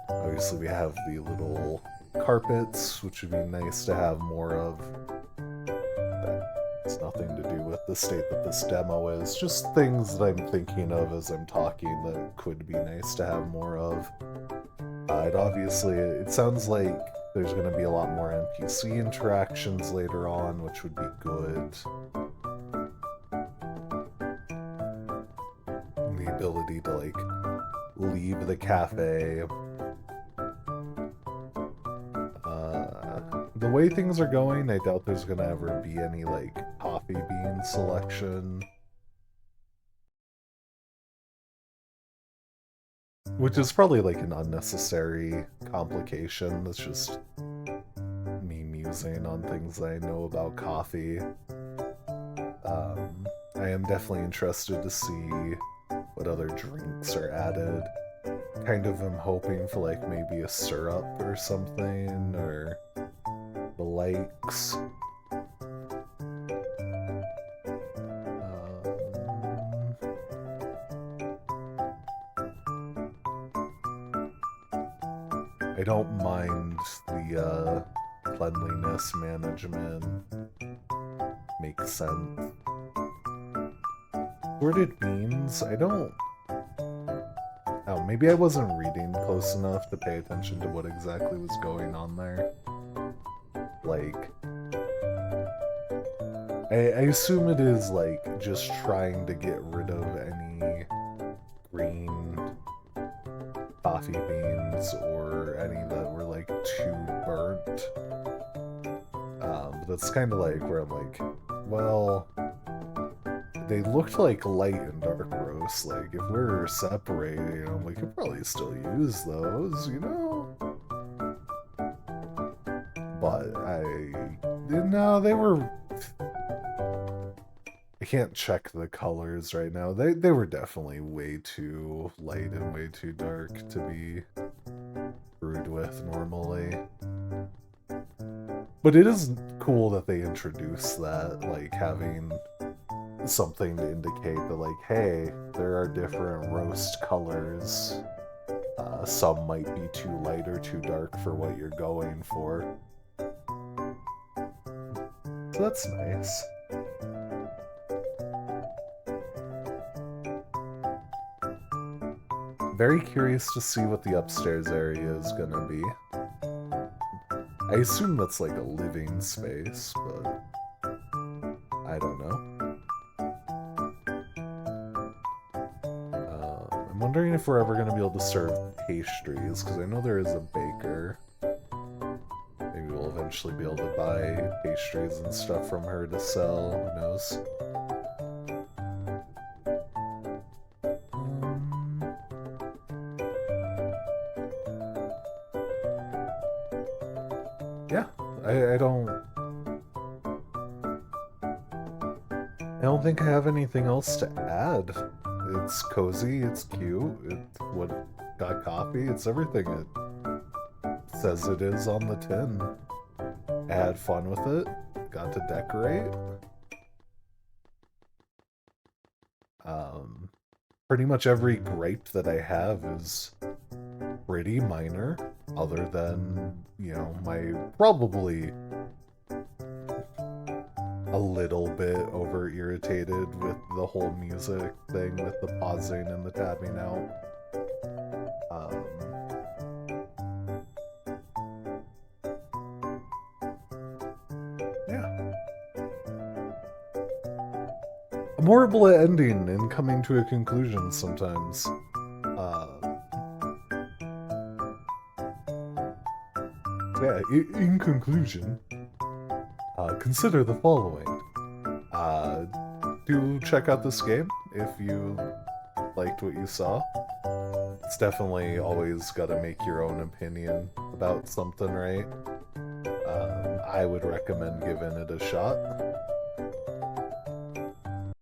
Obviously we have the little carpets, which would be nice to have more of. That has nothing to do with the state that this demo is, just things that I'm thinking of as I'm talking that could be nice to have more of. It sounds like there's going to be a lot more NPC interactions later on, which would be good. The ability to, like, leave the cafe. The way things are going, I doubt there's going to ever be any, like, coffee bean selection. Which is probably like an unnecessary complication. That's just me musing on things I know about coffee. I am definitely interested to see what other drinks are added. Kind of am hoping for like maybe a syrup or something, or the likes. I don't mind the cleanliness management. Makes sense. Worded beans, I don't... Oh, maybe I wasn't reading close enough to pay attention to what exactly was going on there. Like... I assume it is, like, just trying to get rid of any green coffee beans or any that were like too burnt. But that's kind of like where I'm like, well, they looked like light and dark roast. Like if we're separating them, we could probably still use those, you know? But they were... I can't check the colors right now. They were definitely way too light and way too dark to be brewed with normally. But it is cool that they introduced that, like having something to indicate that, like, hey, there are different roast colors. Some might be too light or too dark for what you're going for. So that's nice. Very curious to see what the upstairs area is gonna be. I assume that's like a living space, but I don't know. I'm wondering if we're ever gonna be able to serve pastries, because I know there is a baker. Maybe we'll eventually be able to buy pastries and stuff from her to sell, who knows. Yeah, I don't think I have anything else to add. It's cozy, it's cute, got coffee, it's everything it says it is on the tin. I had fun with it, got to decorate. Pretty much every gripe that I have is pretty minor, other than, you know, my probably a little bit over irritated with the whole music thing with the pausing and the tabbing out. Yeah. I'm horrible at ending and coming to a conclusion sometimes. Yeah, in conclusion, consider the following. Do check out this game if you liked what you saw. It's definitely always got to make your own opinion about something, right? I would recommend giving it a shot.